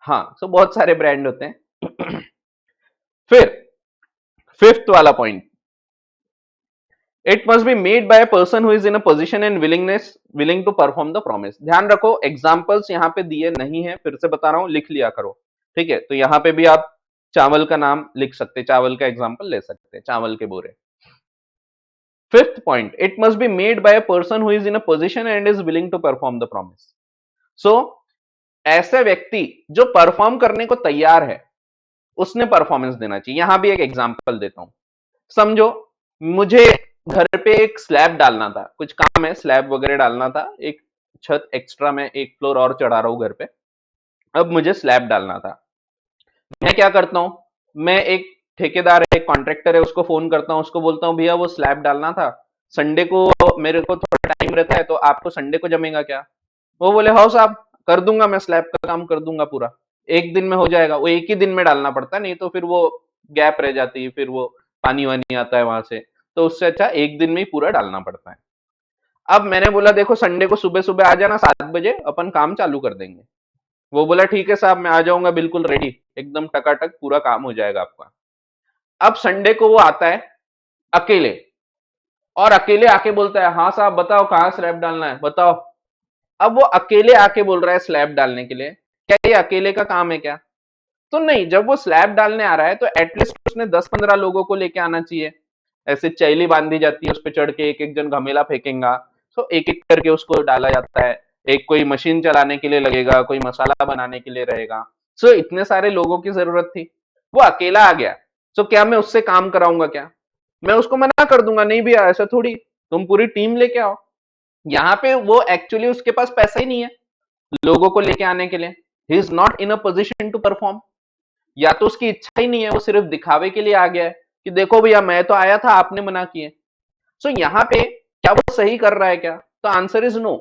हाँ, सो बहुत सारे ब्रांड होते हैं फिर फिफ्थ वाला point, it must be made by a person who is in a position and willing to perform the promise. ध्यान रखो एग्जांपल्स यहाँ पे दिए नहीं है, फिर से बता रहा हूं, लिख लिया करो। ठीक है, तो यहाँ पे भी आप चावल का नाम लिख सकते, चावल का एग्जांपल ले सकते, चावल के बोरे। Fifth point, it must be made by a person who is in a position and is willing to perform the promise. So ऐसे व्यक्ति जो परफॉर्म करने को तैयार है, उसने परफॉर्मेंस देना चाहिए। यहां भी एक एग्जांपल देता हूं, समझो मुझे घर पे एक स्लैब डालना था, कुछ काम है स्लैब वगैरह डालना था, एक छत एक्स्ट्रा में एक फ्लोर और चढ़ा रहा हूं घर पे, अब मुझे स्लैब डालना था। मैं क्या करता हूं, मैं एक ठेकेदार है, एक कॉन्ट्रैक्टर है, उसको फोन करता हूं, उसको बोलता हूं भैया वो स्लैब डालना था, संडे को मेरे को थोड़ा टाइम रहता है, तो आपको संडे को जमेगा क्या? वो बोले हाँ साहब कर दूंगा, मैं स्लैब का काम कर दूंगा पूरा, एक दिन में हो जाएगा, वो एक ही दिन में डालना पड़ता है, नहीं तो फिर वो गैप रह जाती है, फिर वो पानी वानी आता है वहां से, तो उससे अच्छा एक दिन में ही पूरा डालना पड़ता है। अब मैंने बोला देखो संडे को सुबह सुबह आ जाना 7 बजे, अपन काम चालू कर देंगे। वो बोला ठीक है साहब मैं आ जाऊंगा बिल्कुल रेडी, एकदम टकाटक पूरा काम हो जाएगा आपका। अब संडे को वो आता है अकेले, और अकेले आके बोलता है हाँ साहब बताओ कहाँ स्लैब डालना है बताओ। अब वो अकेले आके बोल रहा है स्लैब डालने के लिए, क्या ये अकेले का काम है क्या? तो नहीं, जब वो स्लैब डालने आ रहा है तो एटलीस्ट उसने 10-15 लोगों को लेके आना चाहिए। ऐसे चैली बांधी जाती है, उस पर चढ़ के एक एक जन घमेला फेंकेगा, तो एक एक करके उसको डाला जाता है। एक कोई मशीन चलाने के लिए लगेगा, कोई मसाला बनाने के लिए रहेगा। सो इतने सारे लोगों की जरूरत थी, वो अकेला आ गया। सो क्या मैं उससे काम कराऊंगा क्या? मैं उसको मना कर दूंगा, नहीं भैया ऐसा थोड़ी, तुम पूरी टीम लेके आओ। यहाँ पे वो एक्चुअली उसके पास पैसा ही नहीं है लोगों को लेके आने के लिए। He is not in a position to perform. या तो उसकी इच्छा ही नहीं है, वो सिर्फ दिखावे के लिए आ गया है कि देखो भैया मैं तो आया था आपने मना किए। सो यहाँ पे क्या वो सही कर रहा है क्या? तो answer is no.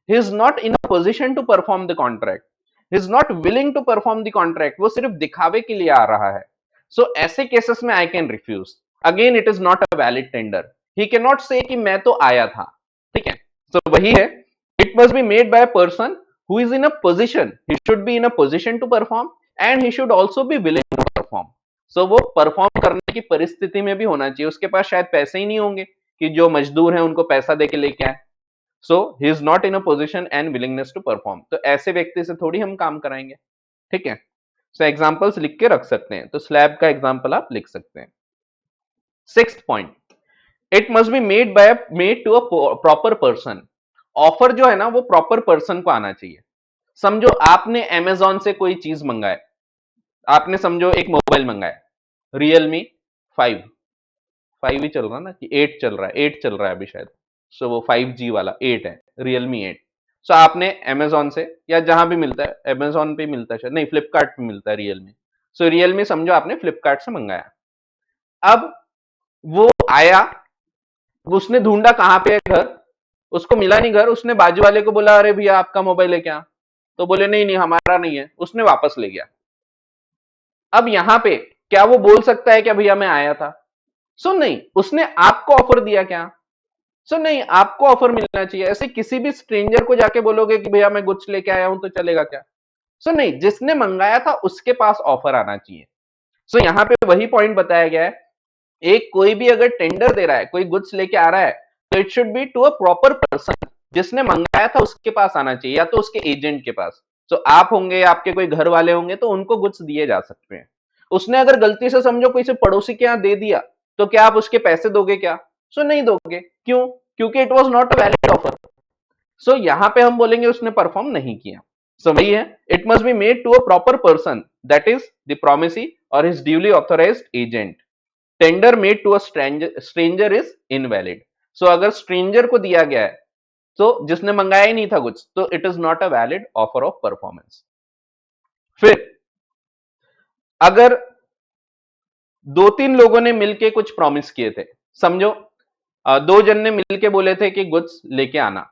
He is not in a position to perform the contract, he is not willing to perform the contract, वो सिर्फ दिखावे के लिए आ रहा है। सो ऐसे केसेस में I can refuse. Again it is not a valid tender. He can not say कि मैं तो आया था। ठीक है, सो वही है, it must be made by a person who is in a position, he should be in a position to perform and he should also be willing to perform. So वो परफॉर्म करने की परिस्थिति में भी होना चाहिए, उसके पास शायद पैसे ही नहीं होंगे कि जो मजदूर हैं उनको पैसा देके लेके आए। So he is not in a position and willingness to perform, तो ऐसे व्यक्ति से थोड़ी हम काम कराएंगे। ठीक है, सो एग्जांपल्स लिख के रख सकते हैं, तो स्लैब का एग्जांपल आप लिख सकते हैं। Sixth point, it must be made to a proper person. Offer जो है ना वो प्रॉपर पर्सन को आना चाहिए। समझो आपने अमेजोन से कोई चीज मंगाए, आपने समझो एक मोबाइल मंगाया, रियलमी 5, 5 ही चल रहा ना कि 8 चल रहा है, 8 चल रहा है अभी शायद। सो वो 5G वाला 8 है, रियलमी 8। सो आपने अमेजोन से या जहां भी मिलता है, अमेजोन पे मिलता है शायद, नहीं फ्लिपकार्ट पे मिलता है रियलमी। सो रियलमी समझो आपने फ्लिपकार्ट से मंगाया। अब वो आया, उसने ढूंढा कहाँ पे है घर, उसको मिला नहीं घर, उसने बाजू वाले को बोला अरे भैया आपका मोबाइल है क्या? तो बोले नहीं नहीं हमारा नहीं है, उसने वापस ले गया। अब यहां पे क्या वो बोल सकता है क्या भैया मैं आया था? सो नहीं, उसने आपको ऑफर दिया क्या? सो नहीं, आपको ऑफर मिलना चाहिए। ऐसे किसी भी स्ट्रेंजर को जाके बोलोगे कि भैया मैं गुड्स लेके आया हूं तो चलेगा क्या? सो नहीं, जिसने मंगाया था उसके पास ऑफर आना चाहिए। सो यहाँ पे वही पॉइंट बताया गया है, एक कोई भी अगर टेंडर दे रहा है, कोई गुड्स लेके आ रहा है, तो it should be to a proper person. जिसने मंगाया था उसके पास आना चाहिए या तो उसके एजेंट के पास। तो आप होंगे, आपके कोई घर वाले होंगे, तो उनको गुड्स दिए जा सकते हैं। उसने अगर गलती से समझो किसी पड़ोसी के यहाँ दे दिया, तो क्या आप उसके पैसे दोगे क्या? सो नहीं दोगे। क्यों? क्योंकि it was not a valid offer. So यहां पे हम बोलेंगे उसने परफॉर्म नहीं किया। सो वही है, it must be made to a proper person, that is the promisee और his duly authorised agent. Tender made to a stranger is invalid. So अगर स्ट्रेंजर को दिया गया है, तो जिसने मंगाया ही नहीं था कुछ, तो it is not a valid offer of performance. फिर अगर 2-3 लोगों ने मिलके कुछ प्रॉमिस किए थे, समझो 2 जन ने मिलके बोले थे कि गुड्स लेके आना,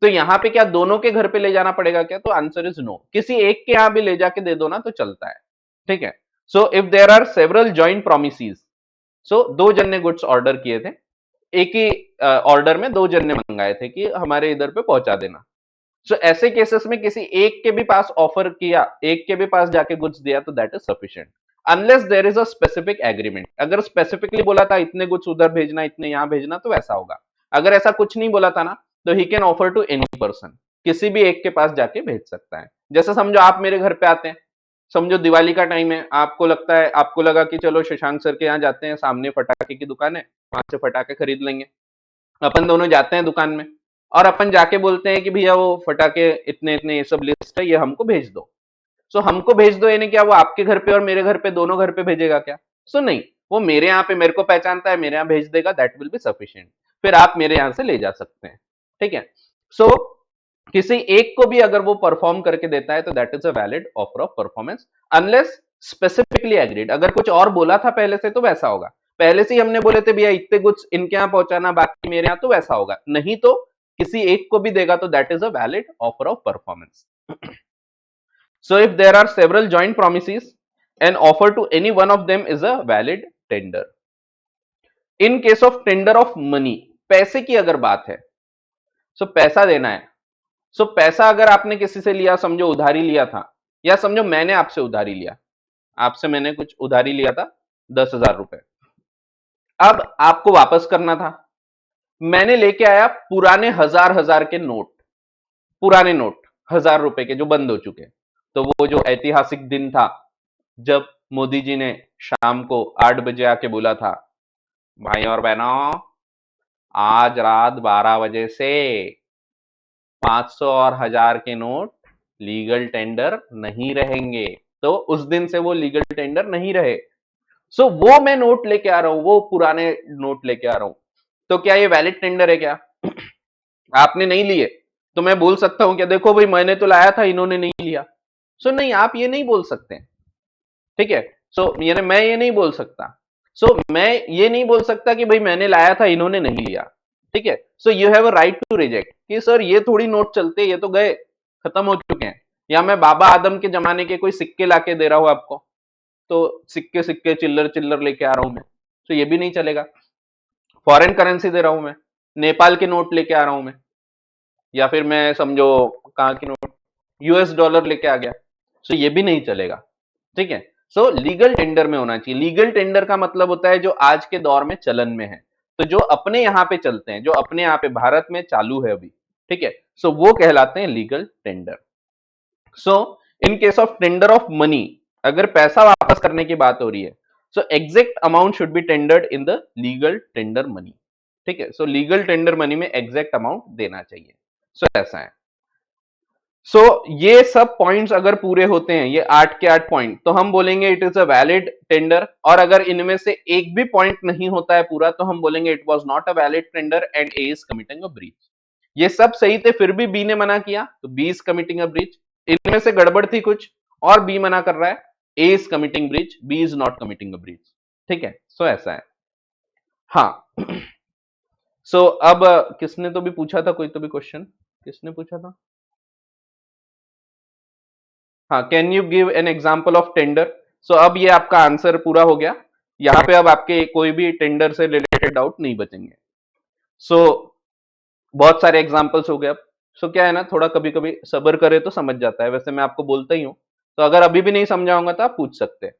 तो यहां पे क्या दोनों के घर पे ले जाना पड़ेगा क्या? तो आंसर इज नो, किसी एक के यहां भी ले जाके दे दो ना तो चलता है। ठीक है, so if there are several joint promises, so 2 जन ने गुड्स ऑर्डर किए थे, एक ही ऑर्डर में 2 जन ने मंगाए थे कि हमारे इधर पे पहुंचा देना। सो ऐसे केसेस में किसी एक के भी पास ऑफर किया, एक के भी पास जाके गुड्स दिया, तो that is sufficient, unless there is a specific agreement. अगर स्पेसिफिकली बोला था इतने गुड्स उधर भेजना, इतने यहां भेजना, तो वैसा होगा। अगर ऐसा कुछ नहीं बोला था ना, तो he can offer to any person, किसी भी एक के पास जाके भेज सकता है। जैसे समझो आप मेरे घर पे आते हैं, समझो दिवाली का टाइम है, आपको लगता है, आपको लगा कि चलो शशांक सर के यहाँ जाते हैं, सामने पटाखे की दुकान है, वहां से पटाखे खरीद लेंगे। अपन दोनों जाते हैं दुकान में, और अपन जाके बोलते हैं कि भैया वो फटाके इतने इतने ये सब लिस्ट है, ये हमको भेज दो। सो हमको भेज दो यानी क्या वो आपके घर पे और मेरे घर पे, दोनों घर पे भेजेगा क्या? सो नहीं, वो मेरे यहाँ पे मेरे को पहचानता है, मेरे यहाँ भेज देगा, दैट विल बी सफिशिएंट। फिर आप मेरे यहाँ से ले जा सकते हैं। ठीक है, सो किसी एक को भी अगर वो परफॉर्म करके देता है, तो that is a valid offer of performance, unless specifically agreed. अगर कुछ और बोला था पहले से, तो वैसा होगा। पहले से ही हमने बोले थे भैया इतने कुछ इनके यहाँ पहुंचाना, बाकी मेरे यहाँ, तो वैसा होगा। नहीं तो किसी एक को भी देगा, तो that is a valid offer of performance. So if there are several joint promises, an offer to any one of them is a valid tender. In case of tender of money, पैसे की अगर बात है, सो पैसा देना है, सो पैसा अगर आपने किसी से लिया, समझो उधारी लिया था, या समझो मैंने आपसे उधारी लिया, आपसे मैंने कुछ उधारी लिया था 10,000 रुपए, अब आपको वापस करना था। मैंने लेके आया पुराने हजार हजार के नोट, पुराने नोट 1,000 रुपए के जो बंद हो चुके। तो वो जो ऐतिहासिक दिन था जब मोदी जी ने शाम को 8 बजे आके बोला था, भाई और बहनों, आज रात 12 बजे से 500 और 1000 के नोट लीगल टेंडर नहीं रहेंगे। तो उस दिन से वो लीगल टेंडर नहीं रहे। सो वो मैं नोट लेके आ रहा हूं, वो पुराने नोट लेके आ रहा हूं। तो क्या ये वैलिड टेंडर है क्या? आपने नहीं लिए तो मैं बोल सकता हूं क्या, देखो भाई मैंने तो लाया था, इन्होंने नहीं लिया। सो नहीं, आप ये नहीं बोल सकते। ठीक है, सो यानी मैं ये नहीं बोल सकता। सो मैं ये नहीं बोल सकता कि भाई मैंने लाया था, इन्होंने नहीं लिया। ठीक है, so you have a right to reject कि सर ये थोड़ी नोट चलते, ये तो गए, खत्म हो चुके हैं। या मैं बाबा आदम के जमाने के कोई सिक्के लाके दे रहा हूं आपको, तो सिक्के सिक्के चिल्लर चिल्लर लेके आ रहा हूं मैं, तो ये भी नहीं चलेगा। फॉरेन करेंसी दे रहा हूं मैं, नेपाल के नोट लेके आ रहा हूं मैं, या फिर मैं समझो कहाँ की नोट, यूएस डॉलर लेके आ गया, सो ये भी नहीं चलेगा। ठीक है, सो लीगल टेंडर में होना चाहिए। लीगल टेंडर का मतलब होता है जो आज के दौर में चलन में है, तो जो अपने यहाँ पे चलते हैं, जो अपने यहाँ पे भारत में चालू है अभी। ठीक है, सो वो कहलाते हैं legal tender. So in case of tender of money, अगर पैसा वापस करने की बात हो रही है, so exact amount should be tendered in the legal tender money. ठीक है, सो लीगल टेंडर मनी में एग्जैक्ट अमाउंट देना चाहिए। सो ऐसा है। सो ये सब पॉइंट्स अगर पूरे होते हैं, ये 8 के 8 पॉइंट, तो हम बोलेंगे it is a valid tender. और अगर इनमें से एक भी पॉइंट नहीं होता है पूरा, तो हम बोलेंगे it was not a valid tender and A is committing a breach. ये सब सही थे, फिर भी बी ने मना किया, तो B is committing a breach. इनमें से गड़बड़ थी कुछ और बी मना कर रहा है, A is committing breach, B is not committing a breach. ठीक है, सो ऐसा है। हाँ। सो अब किसने तो भी पूछा था, कोई तो भी क्वेश्चन किसने पूछा था? हाँ, can you give an example of tender. So अब ये आपका आंसर पूरा हो गया। यहाँ पे अब आपके कोई भी टेंडर से रिलेटेड डाउट नहीं बचेंगे। सो बहुत सारे एग्जाम्पल्स हो गए अब। सो क्या है ना, थोड़ा कभी कभी सब्र करे तो समझ जाता है, वैसे मैं आपको बोलता ही हूँ। तो अगर अभी भी नहीं समझाऊंगा तो आप पूछ सकते हैं।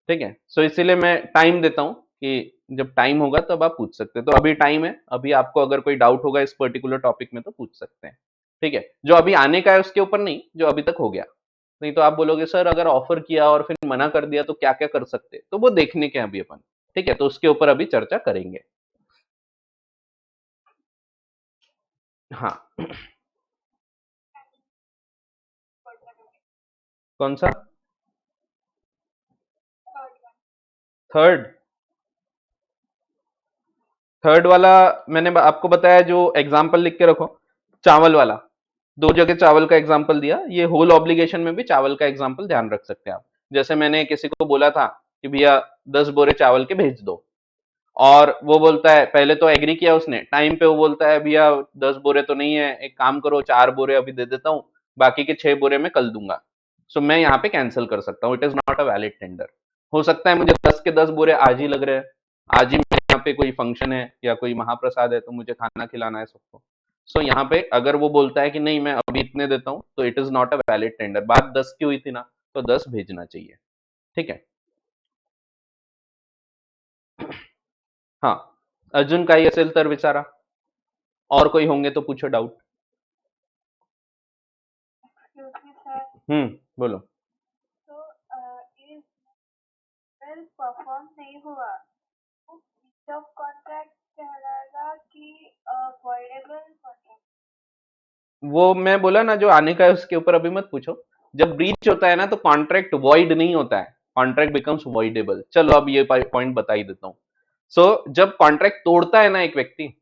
ठीक है, सो इसीलिए मैं टाइम देता हूँ कि जब टाइम होगा तब आप पूछ सकते हैं। तो अभी टाइम है, अभी आपको अगर कोई डाउट होगा इस पर्टिकुलर टॉपिक में तो पूछ सकते हैं। ठीक है, जो अभी आने का है उसके ऊपर नहीं, जो अभी तक हो गया। नहीं तो आप बोलोगे सर अगर ऑफर किया और फिर मना कर दिया तो क्या क्या कर सकते हैं, तो वो देखने के हैं अभी अपन। ठीक है, तो उसके ऊपर अभी चर्चा करेंगे। हाँ। कौन सा? थर्ड? थर्ड वाला मैंने आपको बताया, जो एग्जाम्पल लिख के रखो, चावल वाला। दो जगह चावल का एग्जाम्पल दिया, ये होल ऑब्लिगेशन में भी चावल का एग्जाम्पल ध्यान रख सकते हैं आप। जैसे मैंने किसी को बोला था कि भैया 10 बोरे चावल के भेज दो, और वो बोलता है, पहले तो एग्री किया उसने, टाइम पे वो बोलता है भैया 10 बोरे तो नहीं है, एक काम करो 4 बोरे अभी दे देता हूँ, बाकी के 6 बोरे मैं कल दूंगा। सो मैं यहाँ पे कैंसिल कर सकता हूँ, it is not a valid tender. हो सकता है मुझे 10 के 10 बोरे आज ही लग रहे हैं, आज ही मेरे यहाँ पे कोई फंक्शन है या कोई महाप्रसाद है, तो मुझे खाना खिलाना है सबको। सो यहाँ पे अगर वो बोलता है कि नहीं मैं अभी इतने देता हूँ, तो it is not a valid tender. बात 10 की हुई थी ना, तो 10 भेजना चाहिए। ठीक है। हाँ, अजून काही असेल तर विचारा, और कोई होंगे तो पूछो डाउट। क्योंकि सर बोलो। तो इस बिल परफॉर्म नहीं हुआ तो ब्रीच ऑफ कॉन्ट्रैक्ट कहलाएगा कि वॉइडेबल कॉन्ट्रैक्ट। वो मैं बोला ना, जो आने का है उसके ऊपर अभी मत पूछो। जब ब्रीच होता है ना तो कॉन्ट्रैक्ट वॉइड नहीं होता है, कॉन्ट्रैक्ट बिकम्स वॉइडेबल। चलो अब ये पॉइंट बता ही देता हूँ। सो जब कॉन्ट्रैक्ट तोड़ता है ना एक व्यक्ति,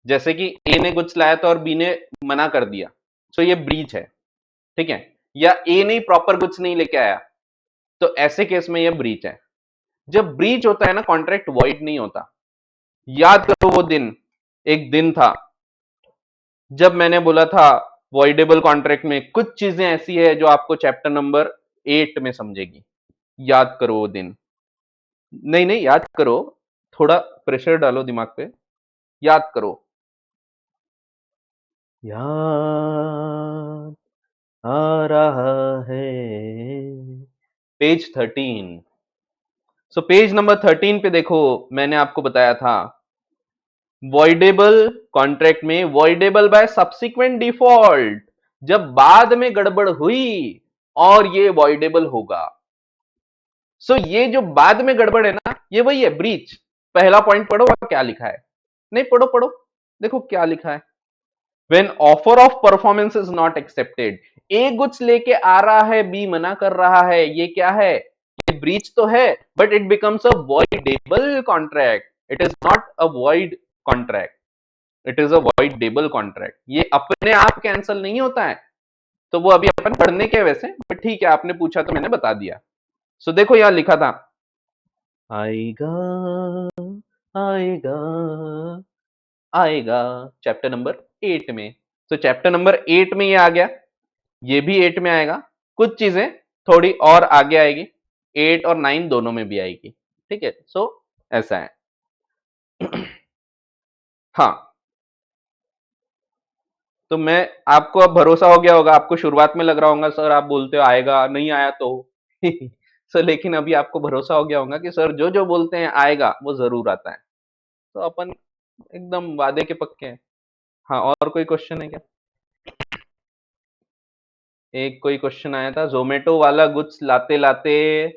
जैसे कि ए ने कुछ लाया था और बी ने मना कर दिया, सो ये ब्रीच है। ठीक है, या ए ने प्रॉपर कुछ नहीं लेके आया, तो ऐसे केस में ये ब्रीच है। जब ब्रीच होता है ना, कॉन्ट्रैक्ट वॉइड नहीं होता। याद करो वो दिन, एक दिन था जब मैंने बोला था वॉइडेबल कॉन्ट्रैक्ट में कुछ चीजें ऐसी है जो आपको चैप्टर नंबर 8 में समझेगी। याद करो वो दिन। नहीं नहीं, याद करो, थोड़ा प्रेशर डालो दिमाग पे, याद करो। याद आ रहा है। पेज 13। सो पेज नंबर 13 पे देखो, मैंने आपको बताया था वॉइडेबल कॉन्ट्रैक्ट में वॉइडेबल बाय सब्सिक्वेंट डिफॉल्ट, जब बाद में गड़बड़ हुई और ये वॉइडेबल होगा। सो ये जो बाद में गड़बड़ है ना, ये वही है ब्रीच। पहला पॉइंट पढ़ो और क्या लिखा है। नहीं, पढ़ो पढ़ो, देखो क्या लिखा है। When offer of performance is not accepted, ए कुछ लेके आ रहा है, बी मना कर रहा है, ये क्या है? ये ब्रीच तो है, but it becomes a voidable contract. It is not a void contract, it is a voidable contract. ये अपने आप कैंसिल नहीं होता है। तो वो अभी अपन पढ़ने के वैसे, बट ठीक है, आपने पूछा तो मैंने बता दिया। सो देखो यहां लिखा था, आएगा आएगा आएगा, चैप्टर नंबर 8 में। तो चैप्टर नंबर 8 में ये आ गया, ये भी 8 में आएगा, कुछ चीजें थोड़ी और आगे आएगी, 8 और 9 दोनों में भी आएगी। ठीक है, सो ऐसा है। हाँ, तो मैं, आपको अब भरोसा हो गया होगा, आपको शुरुआत में लग रहा होगा सर आप बोलते हो आएगा, नहीं आया तो सर लेकिन अभी आपको भरोसा हो गया होगा कि सर जो जो बोलते हैं आएगा वो जरूर आता है। तो अपन एकदम वादे के पक्के हैं। हाँ, और कोई क्वेश्चन है क्या? एक कोई क्वेश्चन आया था, जोमेटो वाला गुड्स लाते लाते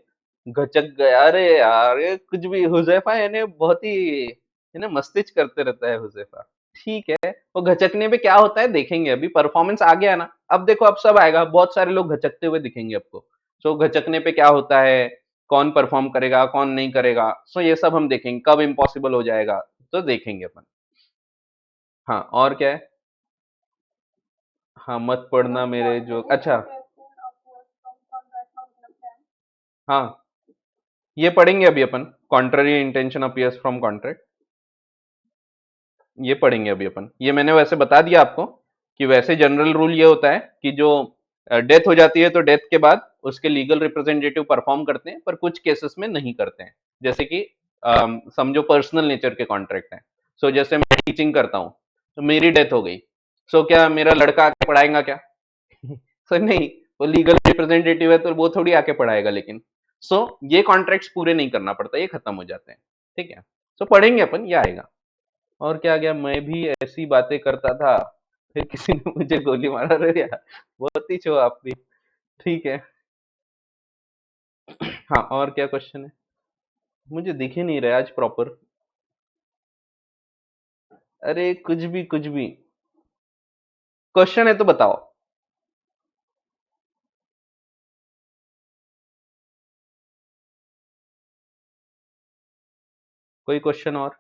घचक गया। अरे यार, ये कुछ भी हुजैफा यानी बहुत ही है ना, मस्तिष्क करते रहता है हुजैफा। ठीक है, वो घचकने पे क्या होता है देखेंगे, अभी परफॉर्मेंस आ गया ना, अब देखो अब सब आएगा, बहुत सारे लोग घचकते हुए दिखेंगे आपको। सो घचकने पे क्या होता है, कौन परफॉर्म करेगा कौन नहीं करेगा, सो ये सब हम देखेंगे, कब इम्पॉसिबल हो जाएगा तो देखेंगे अपन। हाँ, और क्या है? हाँ, मत पढ़ना मेरे जो, अच्छा, हाँ, ये पढ़ेंगे अभी अपन, contrary intention appears from contract, ये पढ़ेंगे अभी अपन। ये मैंने वैसे बता दिया आपको कि वैसे जनरल रूल ये होता है कि जो डेथ हो जाती है तो डेथ के बाद उसके लीगल रिप्रेजेंटेटिव परफॉर्म करते हैं, पर कुछ केसेस में नहीं करते हैं। जैसे कि समझो पर्सनल नेचर के कॉन्ट्रैक्ट हैं। सो जैसे मैं टीचिंग करता हूँ, तो मेरी डेथ हो गई, सो क्या मेरा लड़का आके पढ़ाएगा क्या? सर नहीं, वो लीगल रिप्रेजेंटेटिव है तो वो थोड़ी आके पढ़ाएगा, लेकिन सो ये कॉन्ट्रैक्ट्स पूरे नहीं करना पड़ता, ये खत्म हो जाते हैं। ठीक है, सो पढ़ेंगे अपन, ये आएगा। और क्या गया, मैं भी ऐसी बातें करता था, फिर किसी ने मुझे गोली मारा। अरे यार, बहुत ही छो आप भी। ठीक है। हाँ, और क्या क्वेश्चन है? मुझे दिख ही नहीं रहा आज प्रॉपर। अरे कुछ भी कुछ भी, क्वेश्चन है तो बताओ। कोई क्वेश्चन और?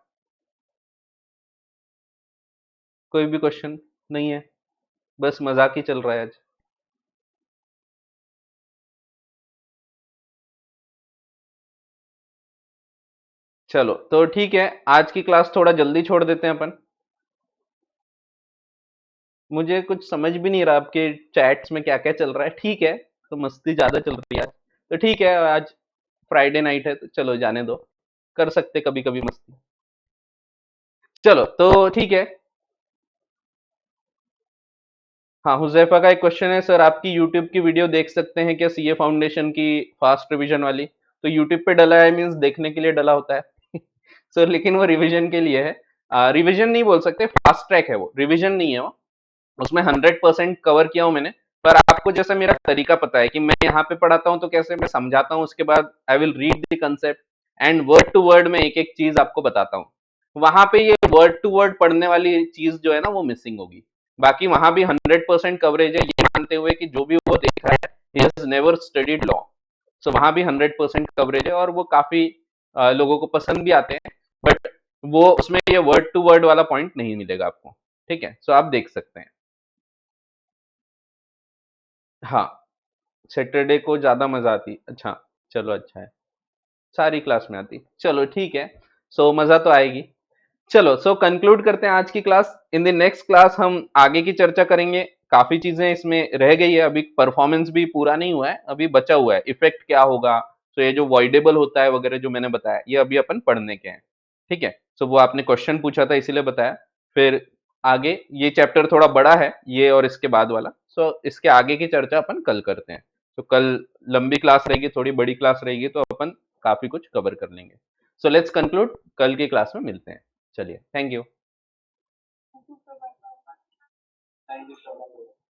कोई भी क्वेश्चन नहीं है? बस मजाक ही चल रहा है आज। चलो तो ठीक है, आज की क्लास थोड़ा जल्दी छोड़ देते हैं अपन। मुझे कुछ समझ भी नहीं रहा आपके चैट्स में क्या क्या चल रहा है। ठीक है, तो मस्ती ज्यादा चल रही है आज, तो ठीक है, आज फ्राइडे नाइट है तो चलो जाने दो, कर सकते कभी कभी मस्ती। चलो तो ठीक है। हाँ, हुजैफा का एक क्वेश्चन है, सर आपकी यूट्यूब की वीडियो देख सकते हैं क्या सीए फाउंडेशन की फास्ट रिवीजन वाली? तो यूट्यूब पे डला है मीन्स देखने के लिए डला होता है सर लेकिन वो रिवीजन के लिए है, रिवीजन नहीं बोल सकते, फास्ट ट्रैक है वो, रिवीजन नहीं है वो। उसमें 100% कवर किया हूं मैंने। पर आपको जैसा मेरा तरीका पता है कि मैं यहाँ पे पढ़ाता हूँ तो कैसे मैं समझाता हूँ, उसके बाद I will read the concept and word to word में एक एक चीज आपको बताता हूँ। वहां पे ये वर्ड टू वर्ड पढ़ने वाली चीज जो है ना वो मिसिंग होगी। बाकी वहां भी 100% कवरेज है, ये मानते हुए कि जो भी वो देखा है he has never studied law. So वहां भी 100% कवरेज है और वो काफी लोगों को पसंद भी आते हैं। बट वो उसमें ये वर्ड टू वर्ड वाला पॉइंट नहीं मिलेगा आपको। ठीक है, सो आप देख सकते हैं। हाँ, सैटरडे को ज्यादा मजा आती, अच्छा, चलो अच्छा है, सारी क्लास में आती, चलो ठीक है। सो मजा तो आएगी। चलो सो कंक्लूड करते हैं आज की class. In the next class हम आगे की चर्चा करेंगे काफी चीजें इसमें रह गई है, अभी परफॉर्मेंस भी पूरा नहीं हुआ है, अभी बचा हुआ है, इफेक्ट क्या होगा, तो ये जो वॉइडेबल होता है वगैरह जो मैंने बताया, ये अभी अपन पढ़ने के हैं। ठीक है, सो वो आपने क्वेश्चन पूछा था इसीलिए बताया। फिर आगे ये चैप्टर थोड़ा बड़ा है, ये और इसके बाद वाला, सो इसके आगे की चर्चा अपन कल करते हैं। तो कल लंबी क्लास रहेगी, थोड़ी बड़ी क्लास रहेगी, तो अपन काफी कुछ कवर कर लेंगे। सो लेट्स कंक्लूड, कल की क्लास में मिलते हैं। चलिए, thank you. Thank you so much. Thank you so much.